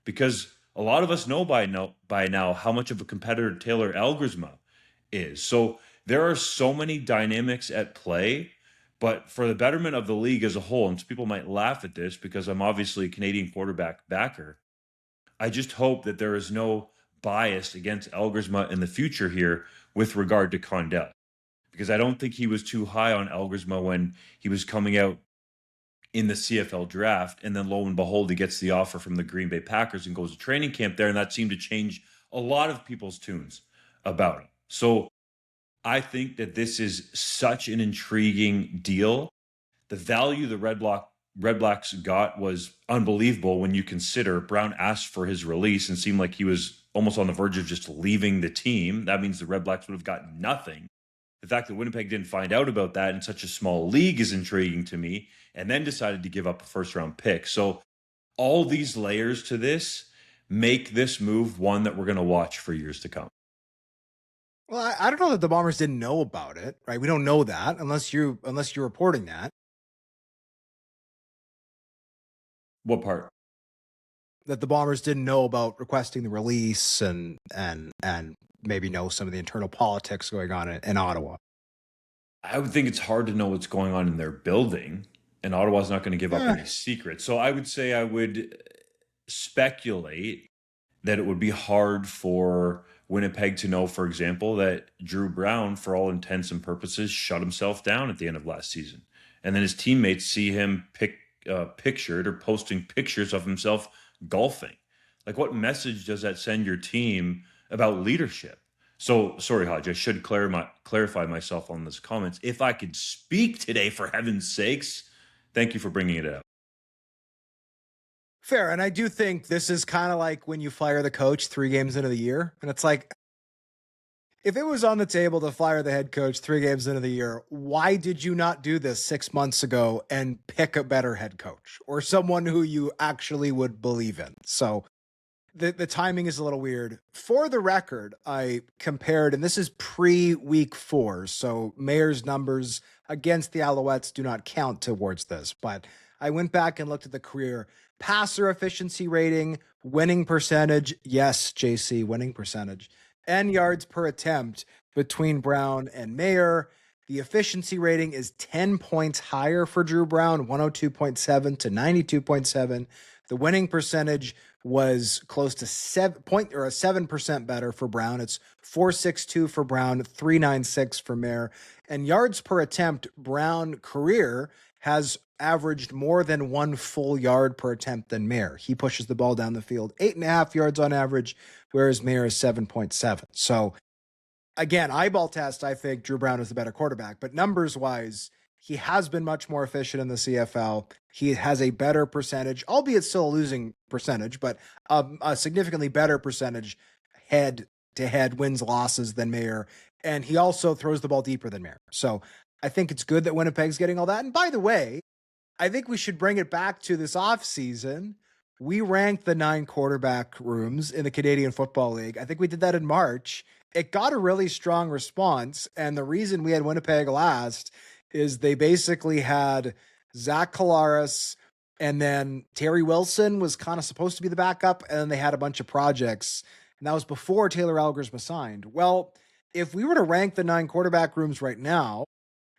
Because a lot of us know by now how much of a competitor Taylor Elgersma is. So there are so many dynamics at play, but for the betterment of the league as a whole, and people might laugh at this because I'm obviously a Canadian quarterback backer, I just hope that there is no bias against Elgersma in the future here with regard to Condell, because I don't think he was too high on Elgersma when he was coming out in the CFL draft, and then lo and behold, he gets the offer from the Green Bay Packers and goes to training camp there, and that seemed to change a lot of people's tunes about him. So I think that this is such an intriguing deal. The value the Redblacks got was unbelievable when you consider Brown asked for his release and seemed like he was almost on the verge of just leaving the team. That means the Redblacks would have gotten nothing. The fact that Winnipeg didn't find out about that in such a small league is intriguing to me, and then decided to give up a first-round pick. So all these layers to this make this move one that we're going to watch for years to come. Well, I don't know that the Bombers didn't know about it, right? We don't know that unless you're reporting that. What part? That the Bombers didn't know about requesting the release and maybe know some of the internal politics going on in Ottawa. I would think it's hard to know what's going on in their building, and Ottawa's not going to give up any secrets. So I would say I would speculate that it would be hard for Winnipeg to know, for example, that Dru Brown, for all intents and purposes, shut himself down at the end of last season. And then his teammates see him pictured or posting pictures of himself golfing. Like, what message does that send your team about leadership? So, sorry, Hodge, I should clarify myself on this comments. If I could speak today, for heaven's sakes, thank you for bringing it up. Fair. And I do think this is kind of like when you fire the coach 3 games into the year. And it's like, if it was on the table to fire the head coach 3 games into the year, why did you not do this 6 months ago and pick a better head coach or someone who you actually would believe in? So the timing is a little weird. For the record, I compared, and this is pre-week 4, so Mayor's numbers against the Alouettes do not count towards this, but I went back and looked at the career passer efficiency rating, winning percentage, yes, JC, winning percentage, and yards per attempt between Brown and Mayer. The efficiency rating is 10 points higher for Dru Brown, 102.7 to 92.7. The winning percentage was close to 7% better for Brown. It's 4.62 for Brown, 3.96 for Mayer. And yards per attempt, Brown career has averaged more than 1 full yard per attempt than Mayer. He pushes the ball down the field 8.5 yards on average, whereas Mayer is 7.7. So again, eyeball test, I think Dru Brown is the better quarterback, but numbers wise, he has been much more efficient in the CFL. He has a better percentage, albeit still a losing percentage, but a significantly better percentage head-to-head wins losses than Mayer. And he also throws the ball deeper than Mayer. So I think it's good that Winnipeg's getting all that. And by the way, I think we should bring it back to this offseason. We ranked the 9 quarterback rooms in the Canadian Football League. I think we did that in March. It got a really strong response. And the reason we had Winnipeg last is they basically had Zach Collaros, and then Terry Wilson was kind of supposed to be the backup, and then they had a bunch of projects. And that was before Taylor Elgersma signed. Well, if we were to rank the 9 quarterback rooms right now,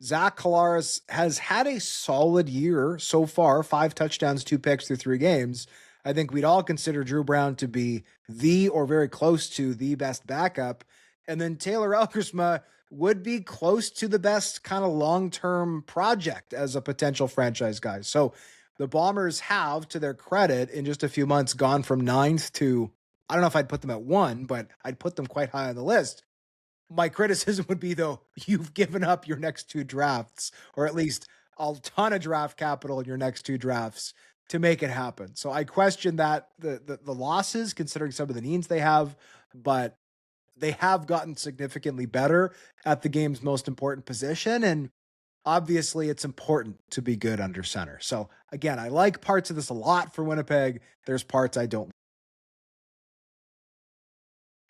Zach Collaros has had a solid year so far, 5 touchdowns, 2 picks through 3 games. I think we'd all consider Dru Brown to be the or very close to the best backup. And then Taylor Elgersma would be close to the best kind of long-term project as a potential franchise guy. So the Bombers have, to their credit, in just a few months, gone from 9th to, I don't know if I'd put them at 1, but I'd put them quite high on the list. My criticism would be, though, you've given up your next 2 drafts, or at least a ton of draft capital in your next 2 drafts to make it happen. So I question that the losses, considering some of the needs they have, but they have gotten significantly better at the game's most important position. And obviously, it's important to be good under center. So again, I like parts of this a lot for Winnipeg. There's parts I don't.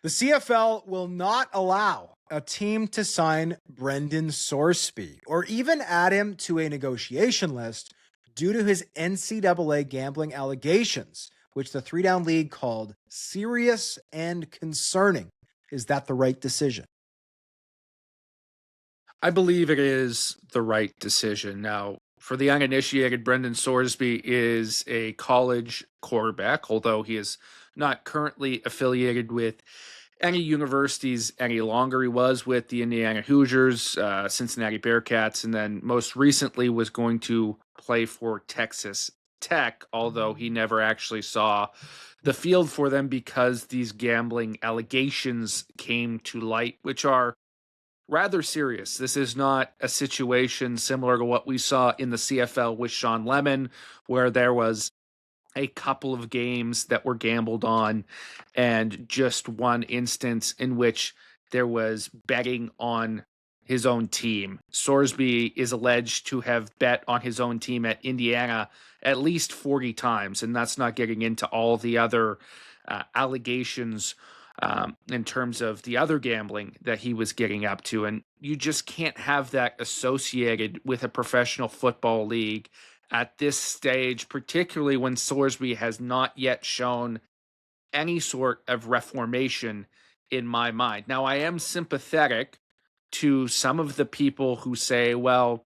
The CFL will not allow a team to sign Brendan Sorsby or even add him to a negotiation list due to his NCAA gambling allegations, which the 3-Down League called serious and concerning. Is that the right decision? I believe it is the right decision. Now, for the uninitiated, Brendan Sorsby is a college quarterback, although he is not currently affiliated with any universities any longer. He was with the Indiana Hoosiers, Cincinnati Bearcats, and then most recently was going to play for Texas Tech, although he never actually saw the field for them because these gambling allegations came to light, which are rather serious. This is not a situation similar to what we saw in the CFL with Sean Lemon, where there was a couple of games that were gambled on and just one instance in which there was betting on his own team. Sorsby is alleged to have bet on his own team at Indiana at least 40 times, and that's not getting into all the other allegations in terms of the other gambling that he was getting up to. And you just can't have that associated with a professional football league at this stage, particularly when Sorsby has not yet shown any sort of reformation in my mind. Now, I am sympathetic to some of the people who say, well,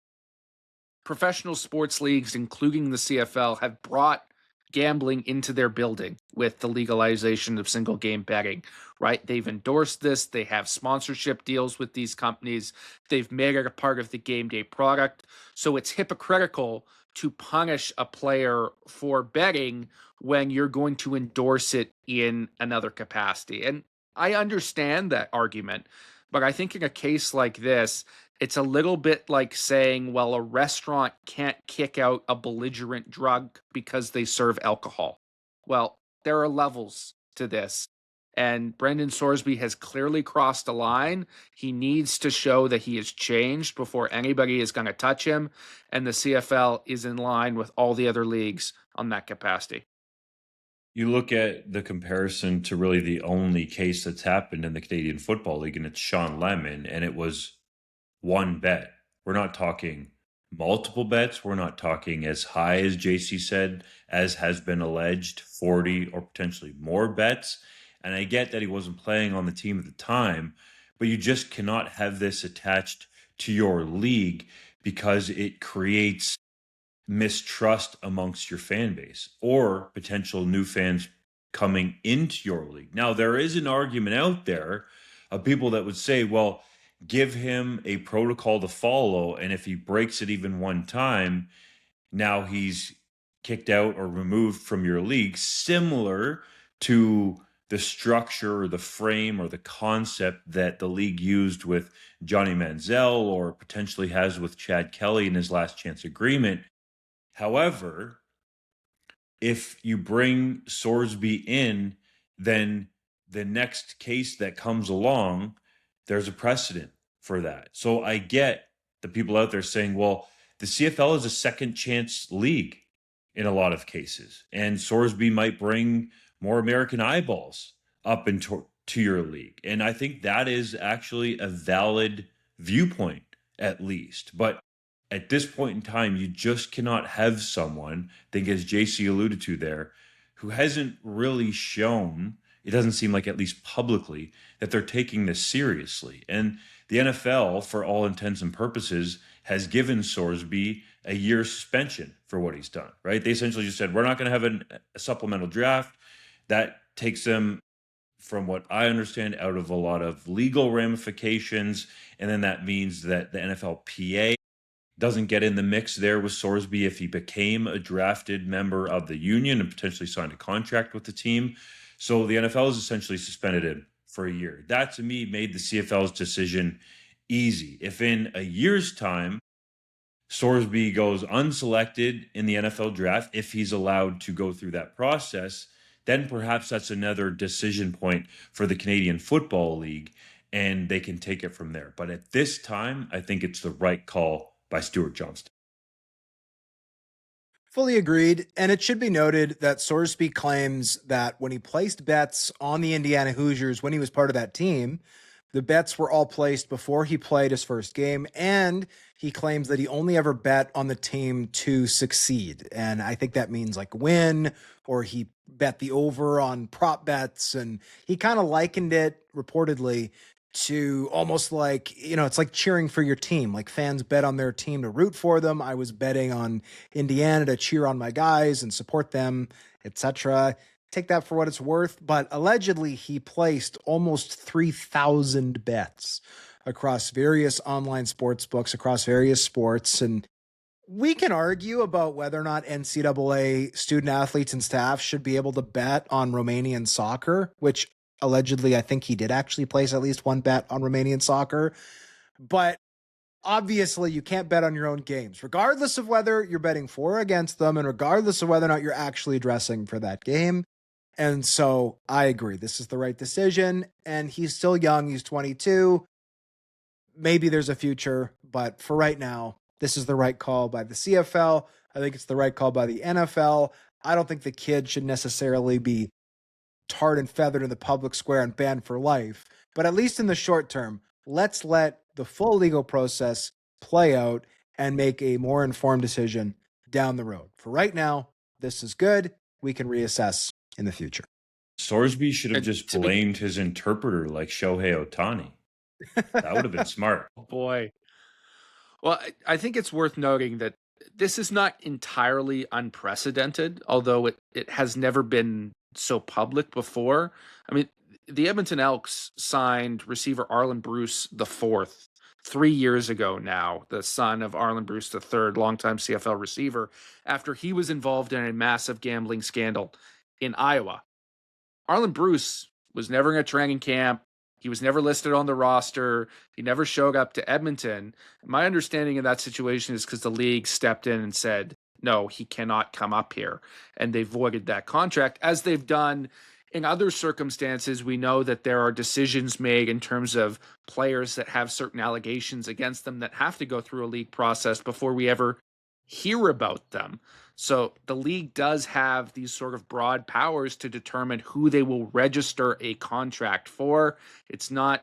professional sports leagues, including the CFL, have brought gambling into their building with the legalization of single game betting, right? They've endorsed this. They have sponsorship deals with these companies. They've made it a part of the game day product. So it's hypocritical to punish a player for betting when you're going to endorse it in another capacity. And I understand that argument, but I think in a case like this, it's a little bit like saying, well, a restaurant can't kick out a belligerent drug because they serve alcohol. Well, there are levels to this. And Brendan Sorsby has clearly crossed a line. He needs to show that he has changed before anybody is going to touch him. And the CFL is in line with all the other leagues on that capacity. You look at the comparison to really the only case that's happened in the Canadian Football League, and it's Sean Lemon, and it was one bet. We're not talking multiple bets. We're not talking as high as JC said, as has been alleged, 40 or potentially more bets. And I get that he wasn't playing on the team at the time, but you just cannot have this attached to your league because it creates mistrust amongst your fan base or potential new fans coming into your league. Now, there is an argument out there of people that would say, well, give him a protocol to follow, and if he breaks it even one time, now he's kicked out or removed from your league, similar to the structure or the frame or the concept that the league used with Johnny Manziel or potentially has with Chad Kelly in his last chance agreement. However, if you bring Sorsby in, then the next case that comes along, there's a precedent for that. So I get the people out there saying, well, the CFL is a second chance league in a lot of cases, and Sorsby might bring more American eyeballs up into your league. And I think that is actually a valid viewpoint, at least. But at this point in time, you just cannot have someone, I think as JC alluded to there, who hasn't really shown, it doesn't seem like at least publicly, that they're taking this seriously. And the NFL, for all intents and purposes, has given Sorsby a year suspension for what he's done, right? They essentially just said, we're not going to have a supplemental draft. That takes them, from what I understand, out of a lot of legal ramifications. And then that means that the NFLPA doesn't get in the mix there with Sorsby if he became a drafted member of the union and potentially signed a contract with the team. So the NFL has essentially suspended him for a year. That, to me, made the CFL's decision easy. If in a year's time, Sorsby goes unselected in the NFL draft, if he's allowed to go through that process, then perhaps that's another decision point for the Canadian Football League, and they can take it from there. But at this time, I think it's the right call by Stuart Johnston. Fully agreed. And it should be noted that Sorsby claims that when he placed bets on the Indiana Hoosiers when he was part of that team, the bets were all placed before he played his first game. And he claims that he only ever bet on the team to succeed. And I think that means like win, or he bet the over on prop bets. And he kind of likened it reportedly to almost like, it's like cheering for your team. Like fans bet on their team to root for them. I was betting on Indiana to cheer on my guys and support them, etc. Take that for what it's worth. But allegedly, he placed almost 3,000 bets across various online sports books, across various sports. And we can argue about whether or not NCAA student athletes and staff should be able to bet on Romanian soccer, which allegedly, I think he did actually place at least one bet on Romanian soccer. But obviously, you can't bet on your own games, regardless of whether you're betting for or against them, and regardless of whether or not you're actually dressing for that game. And so I agree. This is the right decision. And he's still young. He's 22. Maybe there's a future. But for right now, this is the right call by the CFL. I think it's the right call by the NFL. I don't think the kid should necessarily be tarred and feathered in the public square and banned for life. But at least in the short term, let's let the full legal process play out and make a more informed decision down the road. For right now, this is good. We can reassess in the future. Sorsby should have just blamed his interpreter like Shohei Ohtani. That would have been smart. Oh boy. Well, I think it's worth noting that this is not entirely unprecedented, although it has never been so public before. I mean, the Edmonton Elks signed receiver Arlen Bruce IV 3 years ago now, the son of Arlen Bruce III, longtime CFL receiver, after he was involved in a massive gambling scandal in Iowa. Arlen Bruce was never in a training camp. He was never listed on the roster. He never showed up to Edmonton. My understanding of that situation is because the league stepped in and said, no, he cannot come up here. And they voided that contract, as they've done in other circumstances. We know that there are decisions made in terms of players that have certain allegations against them that have to go through a league process before we ever hear about them. So the league does have these sort of broad powers to determine who they will register a contract for. It's not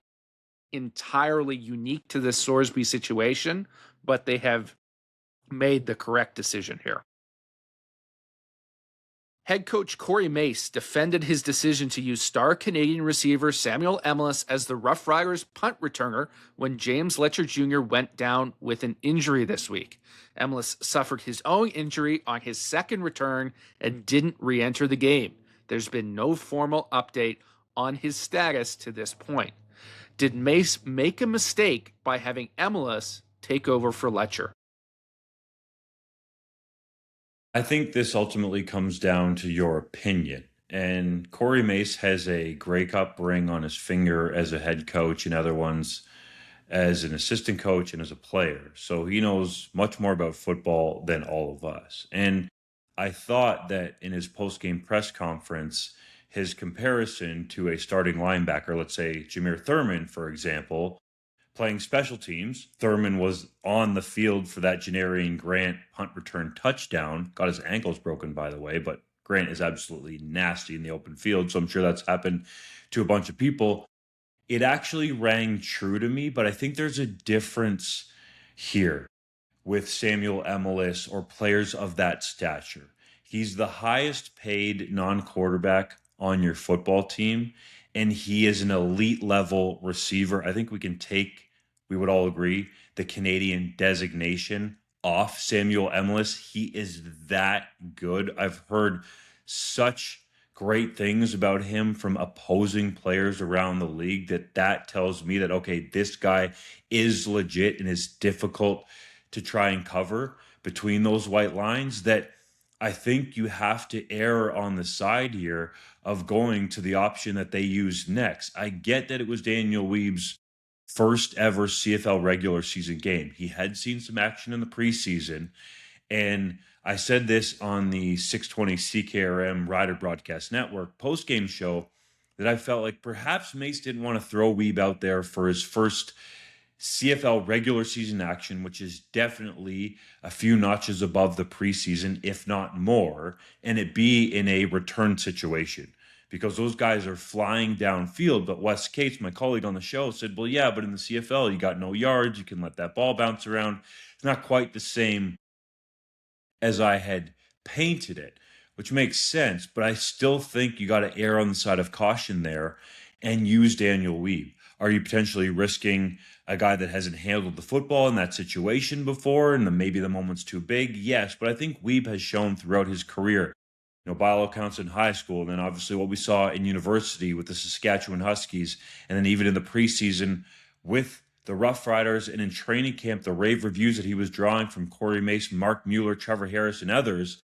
entirely unique to the Sorsby situation, but they have made the correct decision here. Head coach Corey Mace defended his decision to use star Canadian receiver Samuel Emilus as the Roughriders punt returner when James Letcher Jr. went down with an injury this week. Emilus suffered his own injury on his second return and didn't re-enter the game. There's been no formal update on his status to this point. Did Mace make a mistake by having Emilus take over for Letcher? I think this ultimately comes down to your opinion. And Corey Mace has a Grey Cup ring on his finger as a head coach and other ones as an assistant coach and as a player. So he knows much more about football than all of us. And I thought that in his post-game press conference, his comparison to a starting linebacker, let's say Jameer Thurman, for example, playing special teams. Thurman was on the field for that Janarian Grant punt return touchdown. Got his ankles broken, by the way, but Grant is absolutely nasty in the open field, so I'm sure that's happened to a bunch of people. It actually rang true to me, but I think there's a difference here with Samuel Emilus or players of that stature. He's the highest paid non-quarterback on your football team, and he is an elite level receiver. I think we would all agree, the Canadian designation off Samuel Emilus. He is that good. I've heard such great things about him from opposing players around the league that tells me that, okay, this guy is legit and is difficult to try and cover between those white lines, that I think you have to err on the side here of going to the option that they used next. I get that it was Daniel Weeb's first ever CFL regular season game. He had seen some action in the preseason, And I said this on the 620 CKRM Rider Broadcast Network post-game show that I felt like perhaps Mace didn't want to throw Weeb out there for his first CFL regular season action, which is definitely a few notches above the preseason, if not more, and it be in a return situation. Because those guys are flying downfield. But Wes Cates, my colleague on the show, said, well, yeah, but in the CFL, you got no yards. You can let that ball bounce around. It's not quite the same as I had painted it, which makes sense. But I still think you got to err on the side of caution there and use Daniel Weeb. Are you potentially risking a guy that hasn't handled the football in that situation before and then maybe the moment's too big? Yes, but I think Weeb has shown throughout his career, by all accounts in high school, and then obviously what we saw in university with the Saskatchewan Huskies, and then even in the preseason with the Roughriders, and in training camp, the rave reviews that he was drawing from Corey Mace, Mark Mueller, Trevor Harris, and others,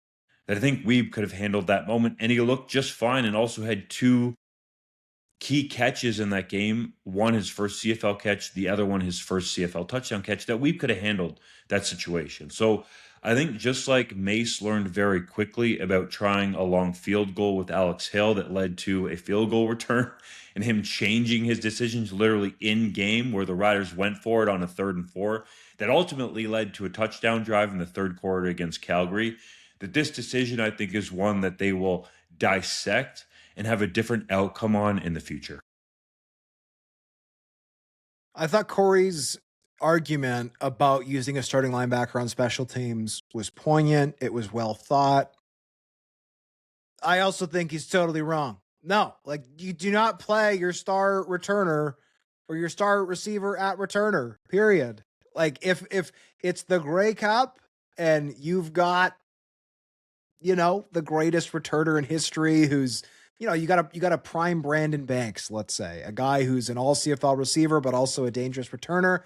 that I think Weeb could have handled that moment, and he looked just fine and also had two key catches in that game. One, his first CFL catch, the other one, his first CFL touchdown catch, that Weeb could have handled that situation. So I think just like Mace learned very quickly about trying a long field goal with Alex Hill that led to a field goal return and him changing his decisions literally in game where the Riders went for it on a 3rd and 4, that ultimately led to a touchdown drive in the third quarter against Calgary, that this decision I think is one that they will dissect and have a different outcome on in the future. I thought Corey's argument about using a starting linebacker on special teams was poignant. It was well thought. I also think he's totally wrong. No, like you do not play your star returner or your star receiver at returner, period. Like if it's the Grey Cup and you've got, the greatest returner in history who's, you got a prime Brandon Banks, let's say, a guy who's an all CFL receiver, but also a dangerous returner.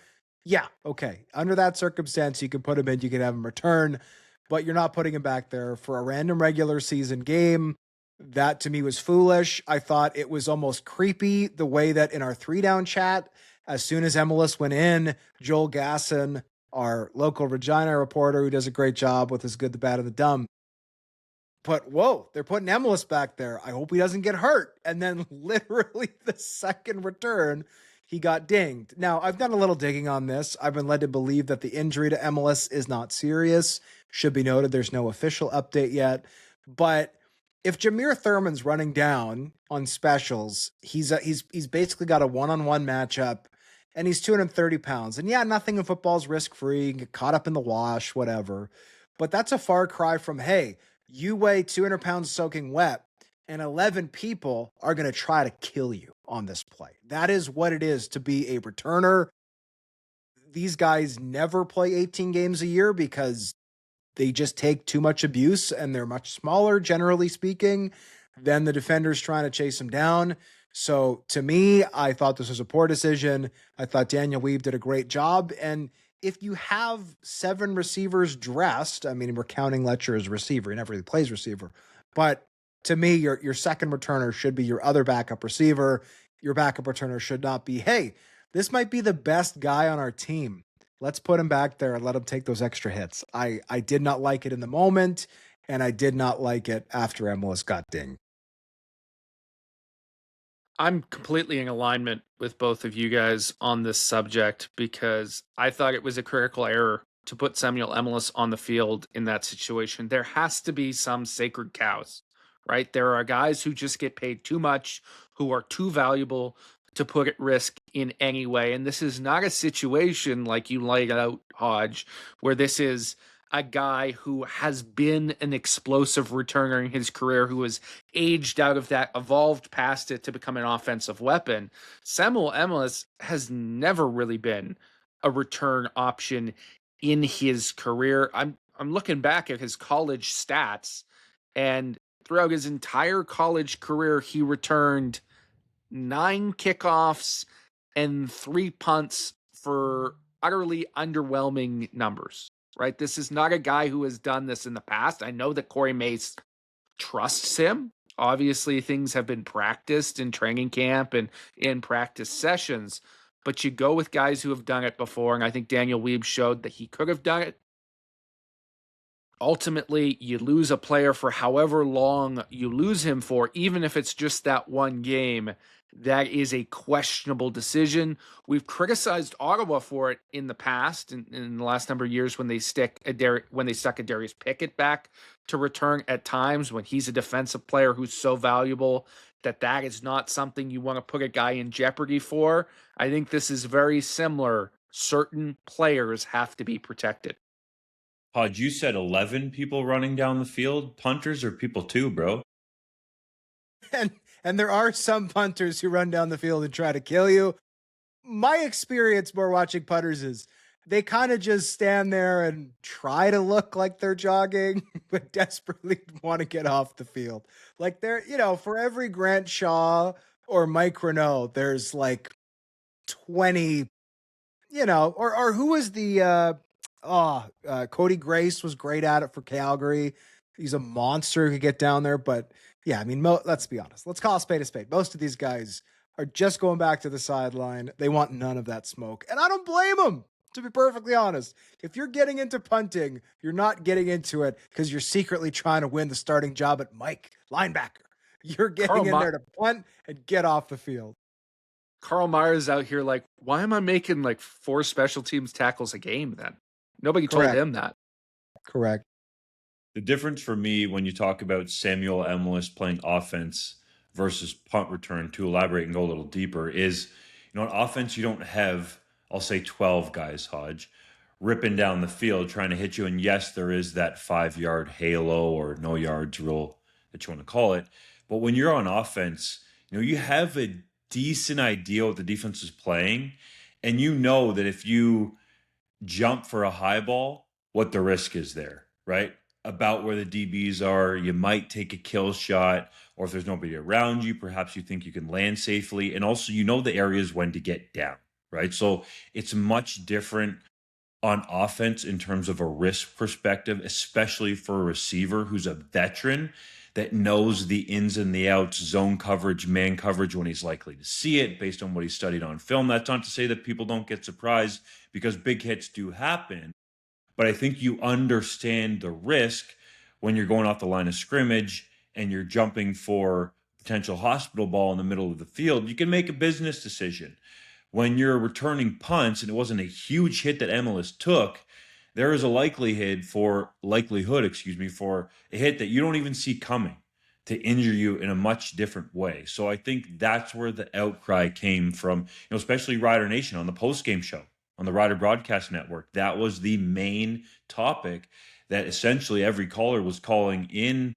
Yeah. Okay. Under that circumstance, you can put him in, you can have him return, but you're not putting him back there for a random regular season game. That to me was foolish. I thought it was almost creepy the way that in our 3-down chat, as soon as Emilus went in, Joel Gasson, our local Regina reporter who does a great job with his good, the bad, and the dumb, but whoa, they're putting Emilus back there. I hope he doesn't get hurt. And then literally the second return, he got dinged. Now, I've done a little digging on this. I've been led to believe that the injury to Emilus is not serious. Should be noted, there's no official update yet. But if Jameer Thurman's running down on specials, he's basically got a one-on-one matchup, and he's 230 pounds. And yeah, nothing in football is risk-free, get caught up in the wash, whatever. But that's a far cry from, hey, you weigh 200 pounds soaking wet, and 11 people are going to try to kill you on this play. That is what it is to be a returner. These guys never play 18 games a year because they just take too much abuse, and they're much smaller, generally speaking, than the defenders trying to chase them down. So to me, I thought this was a poor decision. I thought Daniel Weeb did a great job, and if you have 7 receivers dressed, I mean, we're counting Letcher as a receiver. He never really plays receiver. But to me, your second returner should be your other backup receiver. Your backup returner should not be, hey, this might be the best guy on our team. Let's put him back there and let him take those extra hits. I did not like it in the moment, and I did not like it after Emilus got dinged. I'm completely in alignment with both of you guys on this subject because I thought it was a critical error to put Samuel Emilus on the field in that situation. There has to be some sacred cows, right? There are guys who just get paid too much, who are too valuable to put at risk in any way. And this is not a situation like you laid out, Hodge, where this is a guy who has been an explosive returner in his career, who has aged out of that, evolved past it to become an offensive weapon. Samuel Emilus has never really been a return option in his career. I'm looking back at his college stats, and throughout his entire college career, he returned 9 kickoffs and 3 punts for utterly underwhelming numbers. Right? This is not a guy who has done this in the past. I know that Corey Mace trusts him. Obviously, things have been practiced in training camp and in practice sessions, but you go with guys who have done it before, and I think Daniel Weeb showed that he could have done it. ultimately you lose a player for however long you lose him for, even if it's just that one game. That is a questionable decision. We've criticized Ottawa for it in the past, in the last number of years, when they stuck a Darius Pickett back to return at times when he's a defensive player who's so valuable that is not something you want to put a guy in jeopardy for. I think this is very similar. Certain players have to be protected. Hodge, you said 11 people running down the field. Punters are people too, bro. And there are some punters who run down the field and try to kill you. My experience more watching punters is they kind of just stand there and try to look like they're jogging, but desperately want to get off the field. Like they're, for every Grant Shaw or Mike Renault, there's like 20, or who was the, Cody Grace was great at it for Calgary. He's a monster who could get down there, but yeah, I mean, let's be honest. Let's call a spade a spade. Most of these guys are just going back to the sideline. They want none of that smoke. And I don't blame them, to be perfectly honest. If you're getting into punting, you're not getting into it because you're secretly trying to win the starting job at Mike, linebacker. You're getting there to punt and get off the field. Carl Myers out here like, why am I making like 4 special teams tackles a game then? Nobody told him that. Correct. The difference for me when you talk about Samuel Emilus playing offense versus punt return, to elaborate and go a little deeper, is, on offense, you don't have, I'll say 12 guys, Hodge, ripping down the field trying to hit you. And yes, there is that 5-yard halo or no yards rule that you want to call it. But when you're on offense, you have a decent idea what the defense is playing. And you know that if you jump for a high ball, what the risk is there, right? About where the DBs are, you might take a kill shot, or if there's nobody around you, perhaps you think you can land safely. And also, the areas when to get down, right? So it's much different on offense in terms of a risk perspective, especially for a receiver who's a veteran that knows the ins and the outs, zone coverage, man coverage, when he's likely to see it based on what he studied on film. That's not to say that people don't get surprised, because big hits do happen. But I think you understand the risk when you're going off the line of scrimmage and you're jumping for potential hospital ball in the middle of the field. You can make a business decision. When you're returning punts, and it wasn't a huge hit that Emilus took, there is a likelihood for a hit that you don't even see coming to injure you in a much different way. So I think that's where the outcry came from, especially Rider Nation on the post-game show on the Rider Broadcast Network. That was the main topic that essentially every caller was calling in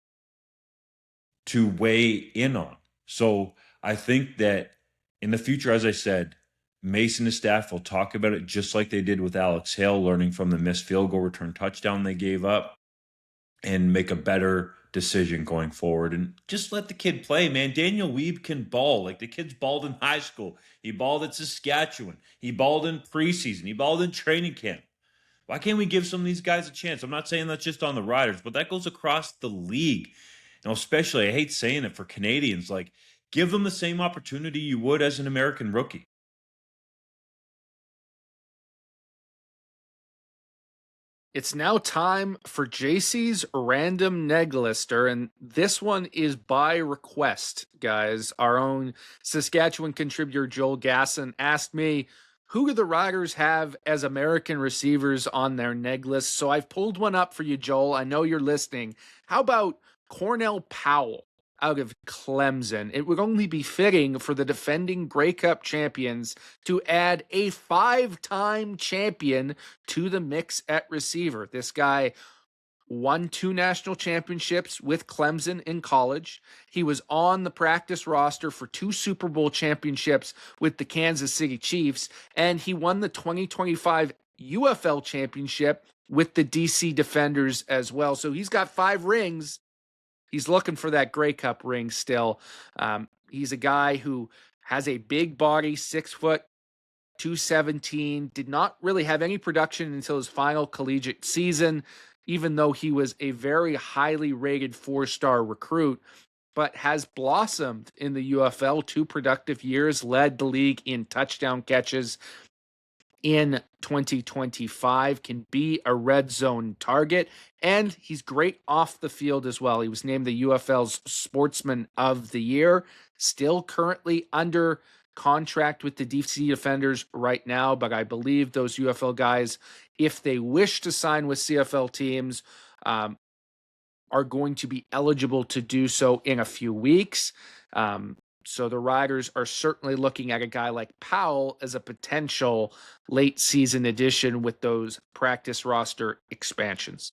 to weigh in on. So I think that in the future, as I said, Mace and his staff will talk about it just like they did with Alex Hale, learning from the missed field goal return touchdown they gave up, and make a better decision going forward. And just let the kid play, man. Daniel Weeb can ball. Like, the kid's balled in high school. He balled at Saskatchewan. He balled in preseason. He balled in training camp. Why can't we give some of these guys a chance? I'm not saying that's just on the Riders, but that goes across the league. Especially, I hate saying it, for Canadians, like, give them the same opportunity you would as an American rookie. It's now time for JC's random neg lister, and this one is by request, guys. Our own Saskatchewan contributor Joel Gasson asked me, who do the Riders have as American receivers on their neg list? So I've pulled one up for you, Joel. I know you're listening. How about Cornell Powell out of Clemson? It would only be fitting for the defending Grey Cup champions to add a 5-time champion to the mix at receiver. This guy won 2 national championships with Clemson in college. He was on the practice roster for 2 Super Bowl championships with the Kansas City Chiefs, and he won the 2025 UFL championship with the DC Defenders as well. So he's got 5 rings. He's looking for that Grey Cup ring still. He's a guy who has a big body, 6 foot, 217, did not really have any production until his final collegiate season, even though he was a very highly rated 4-star recruit, but has blossomed in the UFL. 2 productive years, led the league in touchdown catches. in 2025, can be a red zone target, and he's great off the field as well. He was named the UFL's Sportsman of the Year, still currently under contract with the DC Defenders right now, but I believe those UFL guys, if they wish to sign with CFL teams, are going to be eligible to do so in a few weeks. So the Riders are certainly looking at a guy like Powell as a potential late season addition with those practice roster expansions.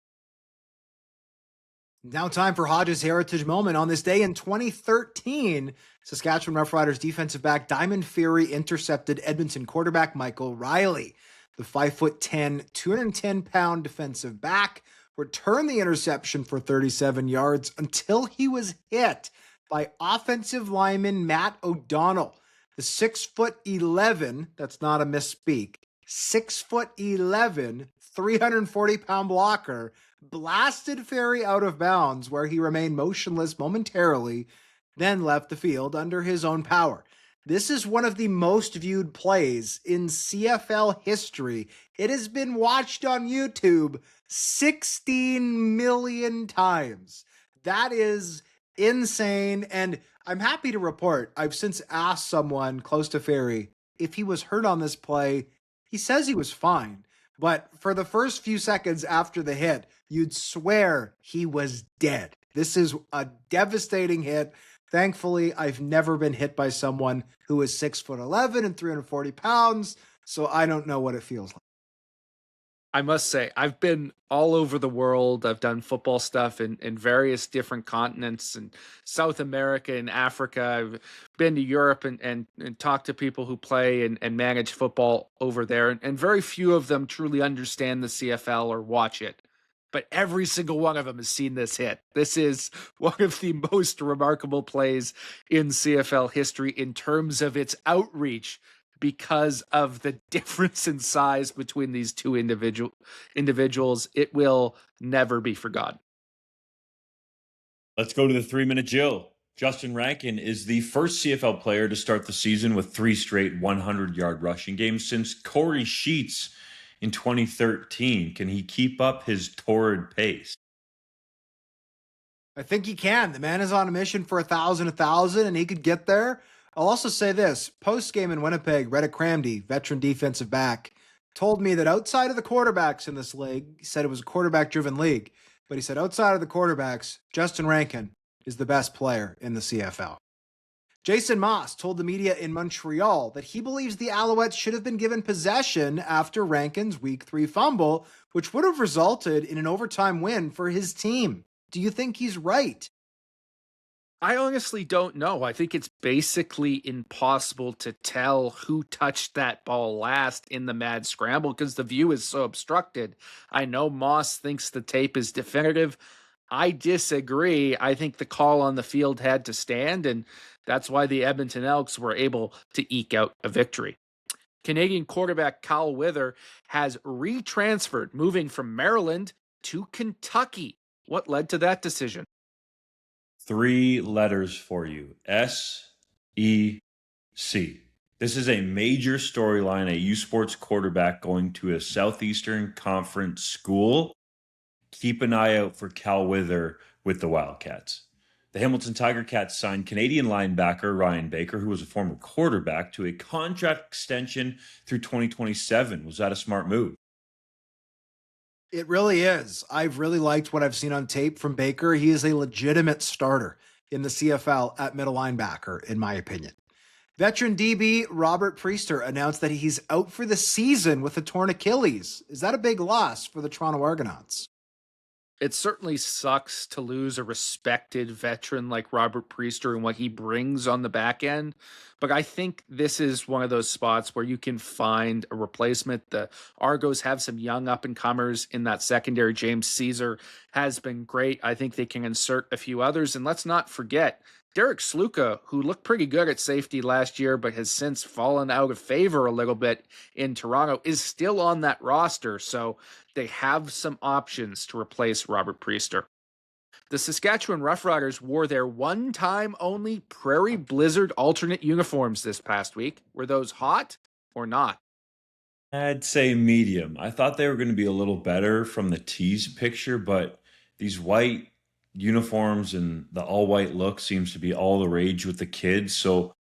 Now time for Hodge's heritage moment. On this day in 2013, Saskatchewan Roughriders defensive back Diamond Fury intercepted Edmonton quarterback Michael Riley. The 5'10", 210-pound defensive back returned the interception for 37 yards until he was hit by offensive lineman Matt O'Donnell. The 6'11", that's not a misspeak, 6'11", 340-pound blocker blasted Fury out of bounds, where he remained motionless momentarily, then left the field under his own power. This is one of the most viewed plays in CFL history. It has been watched on YouTube 16 million times. That is insane, and I'm happy to report I've since asked someone close to Fury if he was hurt on this play. He says he was fine, but for the first few seconds after the hit, you'd swear he was dead. This is a devastating hit. Thankfully, I've never been hit by someone who is 6'11" and 340 pounds, so I don't know what it feels like. I must say, I've been all over the world. I've done football stuff in various different continents, in South America and Africa. I've been to Europe and talked to people who play and manage football over there. And very few of them truly understand the CFL or watch it. But every single one of them has seen this hit. This is one of the most remarkable plays in CFL history in terms of its outreach, because of the difference in size between these two individuals. It will never be forgotten. Let's go to the 3-minute Jill. Justin Rankin is the first CFL player to start the season with 3 straight 100-yard rushing games since Corey Sheets in 2013. Can he keep up his torrid pace? I think he can. The man is on a mission for 1,000, and he could get there. I'll also say this. Post-game in Winnipeg, Reddick Cramdy, veteran defensive back, told me that outside of the quarterbacks in this league, he said it was a quarterback-driven league, but he said outside of the quarterbacks, Justin Rankin is the best player in the CFL. Jason Moss told the media in Montreal that he believes the Alouettes should have been given possession after Rankin's Week 3 fumble, which would have resulted in an overtime win for his team. Do you think he's right? I honestly don't know. I think it's basically impossible to tell who touched that ball last in the mad scramble because the view is so obstructed. I know Moss thinks the tape is definitive. I disagree. I think the call on the field had to stand, and that's why the Edmonton Elks were able to eke out a victory. Canadian quarterback Cal Wither has retransferred, moving from Maryland to Kentucky. What led to that decision? 3 letters for you. SEC. This is a major storyline, a U Sports quarterback going to a Southeastern Conference school. Keep an eye out for Cal Wither with the Wildcats. The Hamilton Tiger Cats signed Canadian linebacker Ryan Baker, who was a former quarterback, to a contract extension through 2027. Was that a smart move? It really is. I've really liked what I've seen on tape from Baker. He is a legitimate starter in the CFL at middle linebacker, in my opinion. Veteran DB Robert Priester announced that he's out for the season with a torn Achilles. Is that a big loss for the Toronto Argonauts? It certainly sucks to lose a respected veteran like Robert Priester and what he brings on the back end. But I think this is one of those spots where you can find a replacement. The Argos have some young up-and-comers in that secondary. James Caesar has been great. I think they can insert a few others. And let's not forget, Derek Sluka, who looked pretty good at safety last year, but has since fallen out of favor a little bit in Toronto, is still on that roster. So they have some options to replace Robert Priester. The Saskatchewan Roughriders wore their one-time only Prairie Blizzard alternate uniforms this past week. Were those hot or not? I'd say medium. I thought they were going to be a little better from the tease picture, but these white uniforms and the all white look seems to be all the rage with the kids. So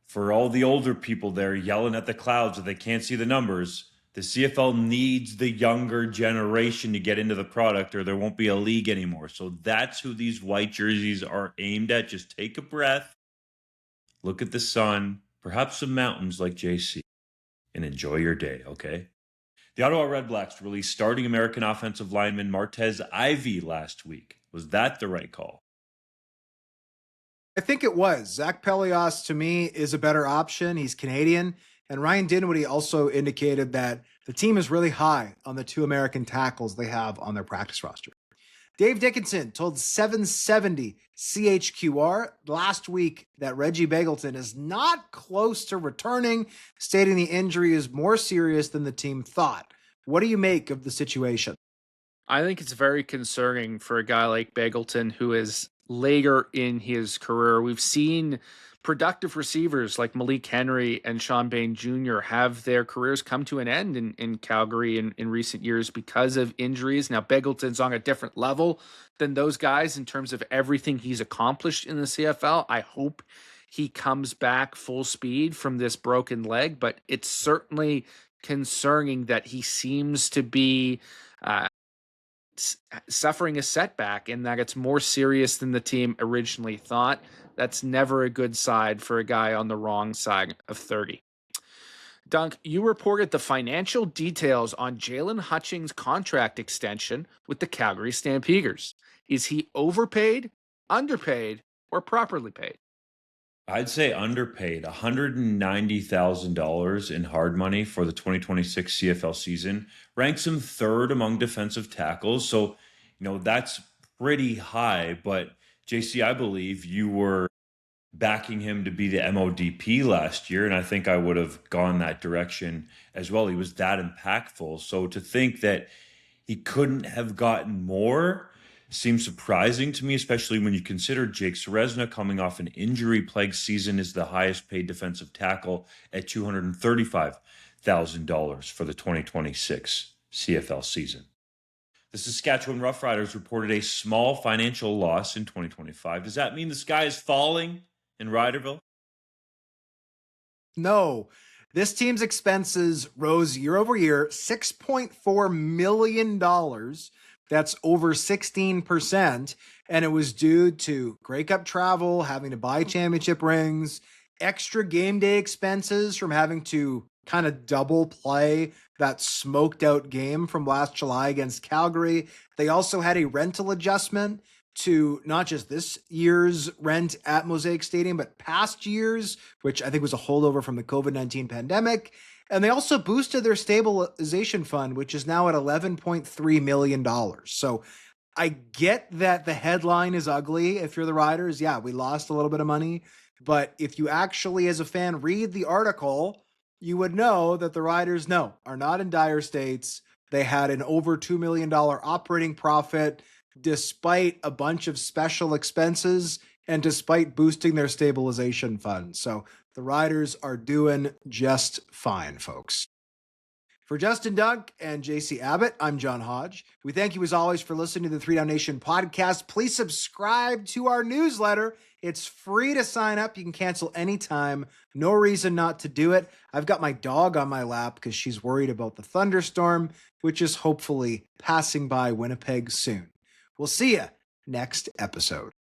for all the older people there yelling at the clouds that they can't see the numbers, the CFL needs the younger generation to get into the product or there won't be a league anymore. So that's who these white jerseys are aimed at. Just take a breath, look at the sun, perhaps some mountains like JC, and enjoy your day, okay? The Ottawa Redblacks released starting American offensive lineman Martez Ivey last week. Was that the right call? I think it was. Zach Pelios, to me, is a better option. He's Canadian. And Ryan Dinwiddie also indicated that the team is really high on the 2 American tackles they have on their practice roster. Dave Dickinson told 770 CHQR last week that Reggie Begelton is not close to returning, stating the injury is more serious than the team thought. What do you make of the situation? I think it's very concerning for a guy like Begelton, who is later in his career. We've seen productive receivers like Malik Henry and Sean Bain Jr. have their careers come to an end in Calgary in recent years because of injuries. Now, Begelton's on a different level than those guys in terms of everything he's accomplished in the CFL. I hope he comes back full speed from this broken leg, but it's certainly concerning that he seems to be suffering a setback and that it's more serious than the team originally thought. That's never a good side for a guy on the wrong side of 30. Dunk, you reported the financial details on Jaylon Hutchings' contract extension with the Calgary Stampeders. Is he overpaid, underpaid, or properly paid? I'd say underpaid. $190,000 in hard money for the 2026 CFL season ranks him third among defensive tackles. So, that's pretty high. But JC, I believe you were backing him to be the MODP last year, and I think I would have gone that direction as well. He was that impactful. So to think that he couldn't have gotten more seems surprising to me, especially when you consider Jake Ceresna coming off an injury-plagued season is the highest paid defensive tackle at $235,000 for the 2026 CFL season. The Saskatchewan Roughriders reported a small financial loss in 2025. Does that mean the sky is falling in Ryderville? No. This team's expenses rose year over year, $6.4 million. That's over 16%. And it was due to Grey Cup travel, having to buy championship rings, extra game day expenses from having to kind of double play that smoked out game from last July against Calgary. They also had a rental adjustment to not just this year's rent at Mosaic Stadium, but past years, which I think was a holdover from the COVID-19 pandemic. And they also boosted their stabilization fund, which is now at $11.3 million. So I get that the headline is ugly. If you're the Riders, yeah, we lost a little bit of money. But if you actually, as a fan, read the article, you would know that the Riders, are not in dire states. They had an over $2 million operating profit despite a bunch of special expenses and despite boosting their stabilization fund. So the Riders are doing just fine, folks. For Justin Dunk and JC Abbott, I'm John Hodge. We thank you as always for listening to the 3DownNation podcast. Please subscribe to our newsletter. It's free to sign up. You can cancel anytime. No reason not to do it. I've got my dog on my lap because she's worried about the thunderstorm, which is hopefully passing by Winnipeg soon. We'll see you next episode.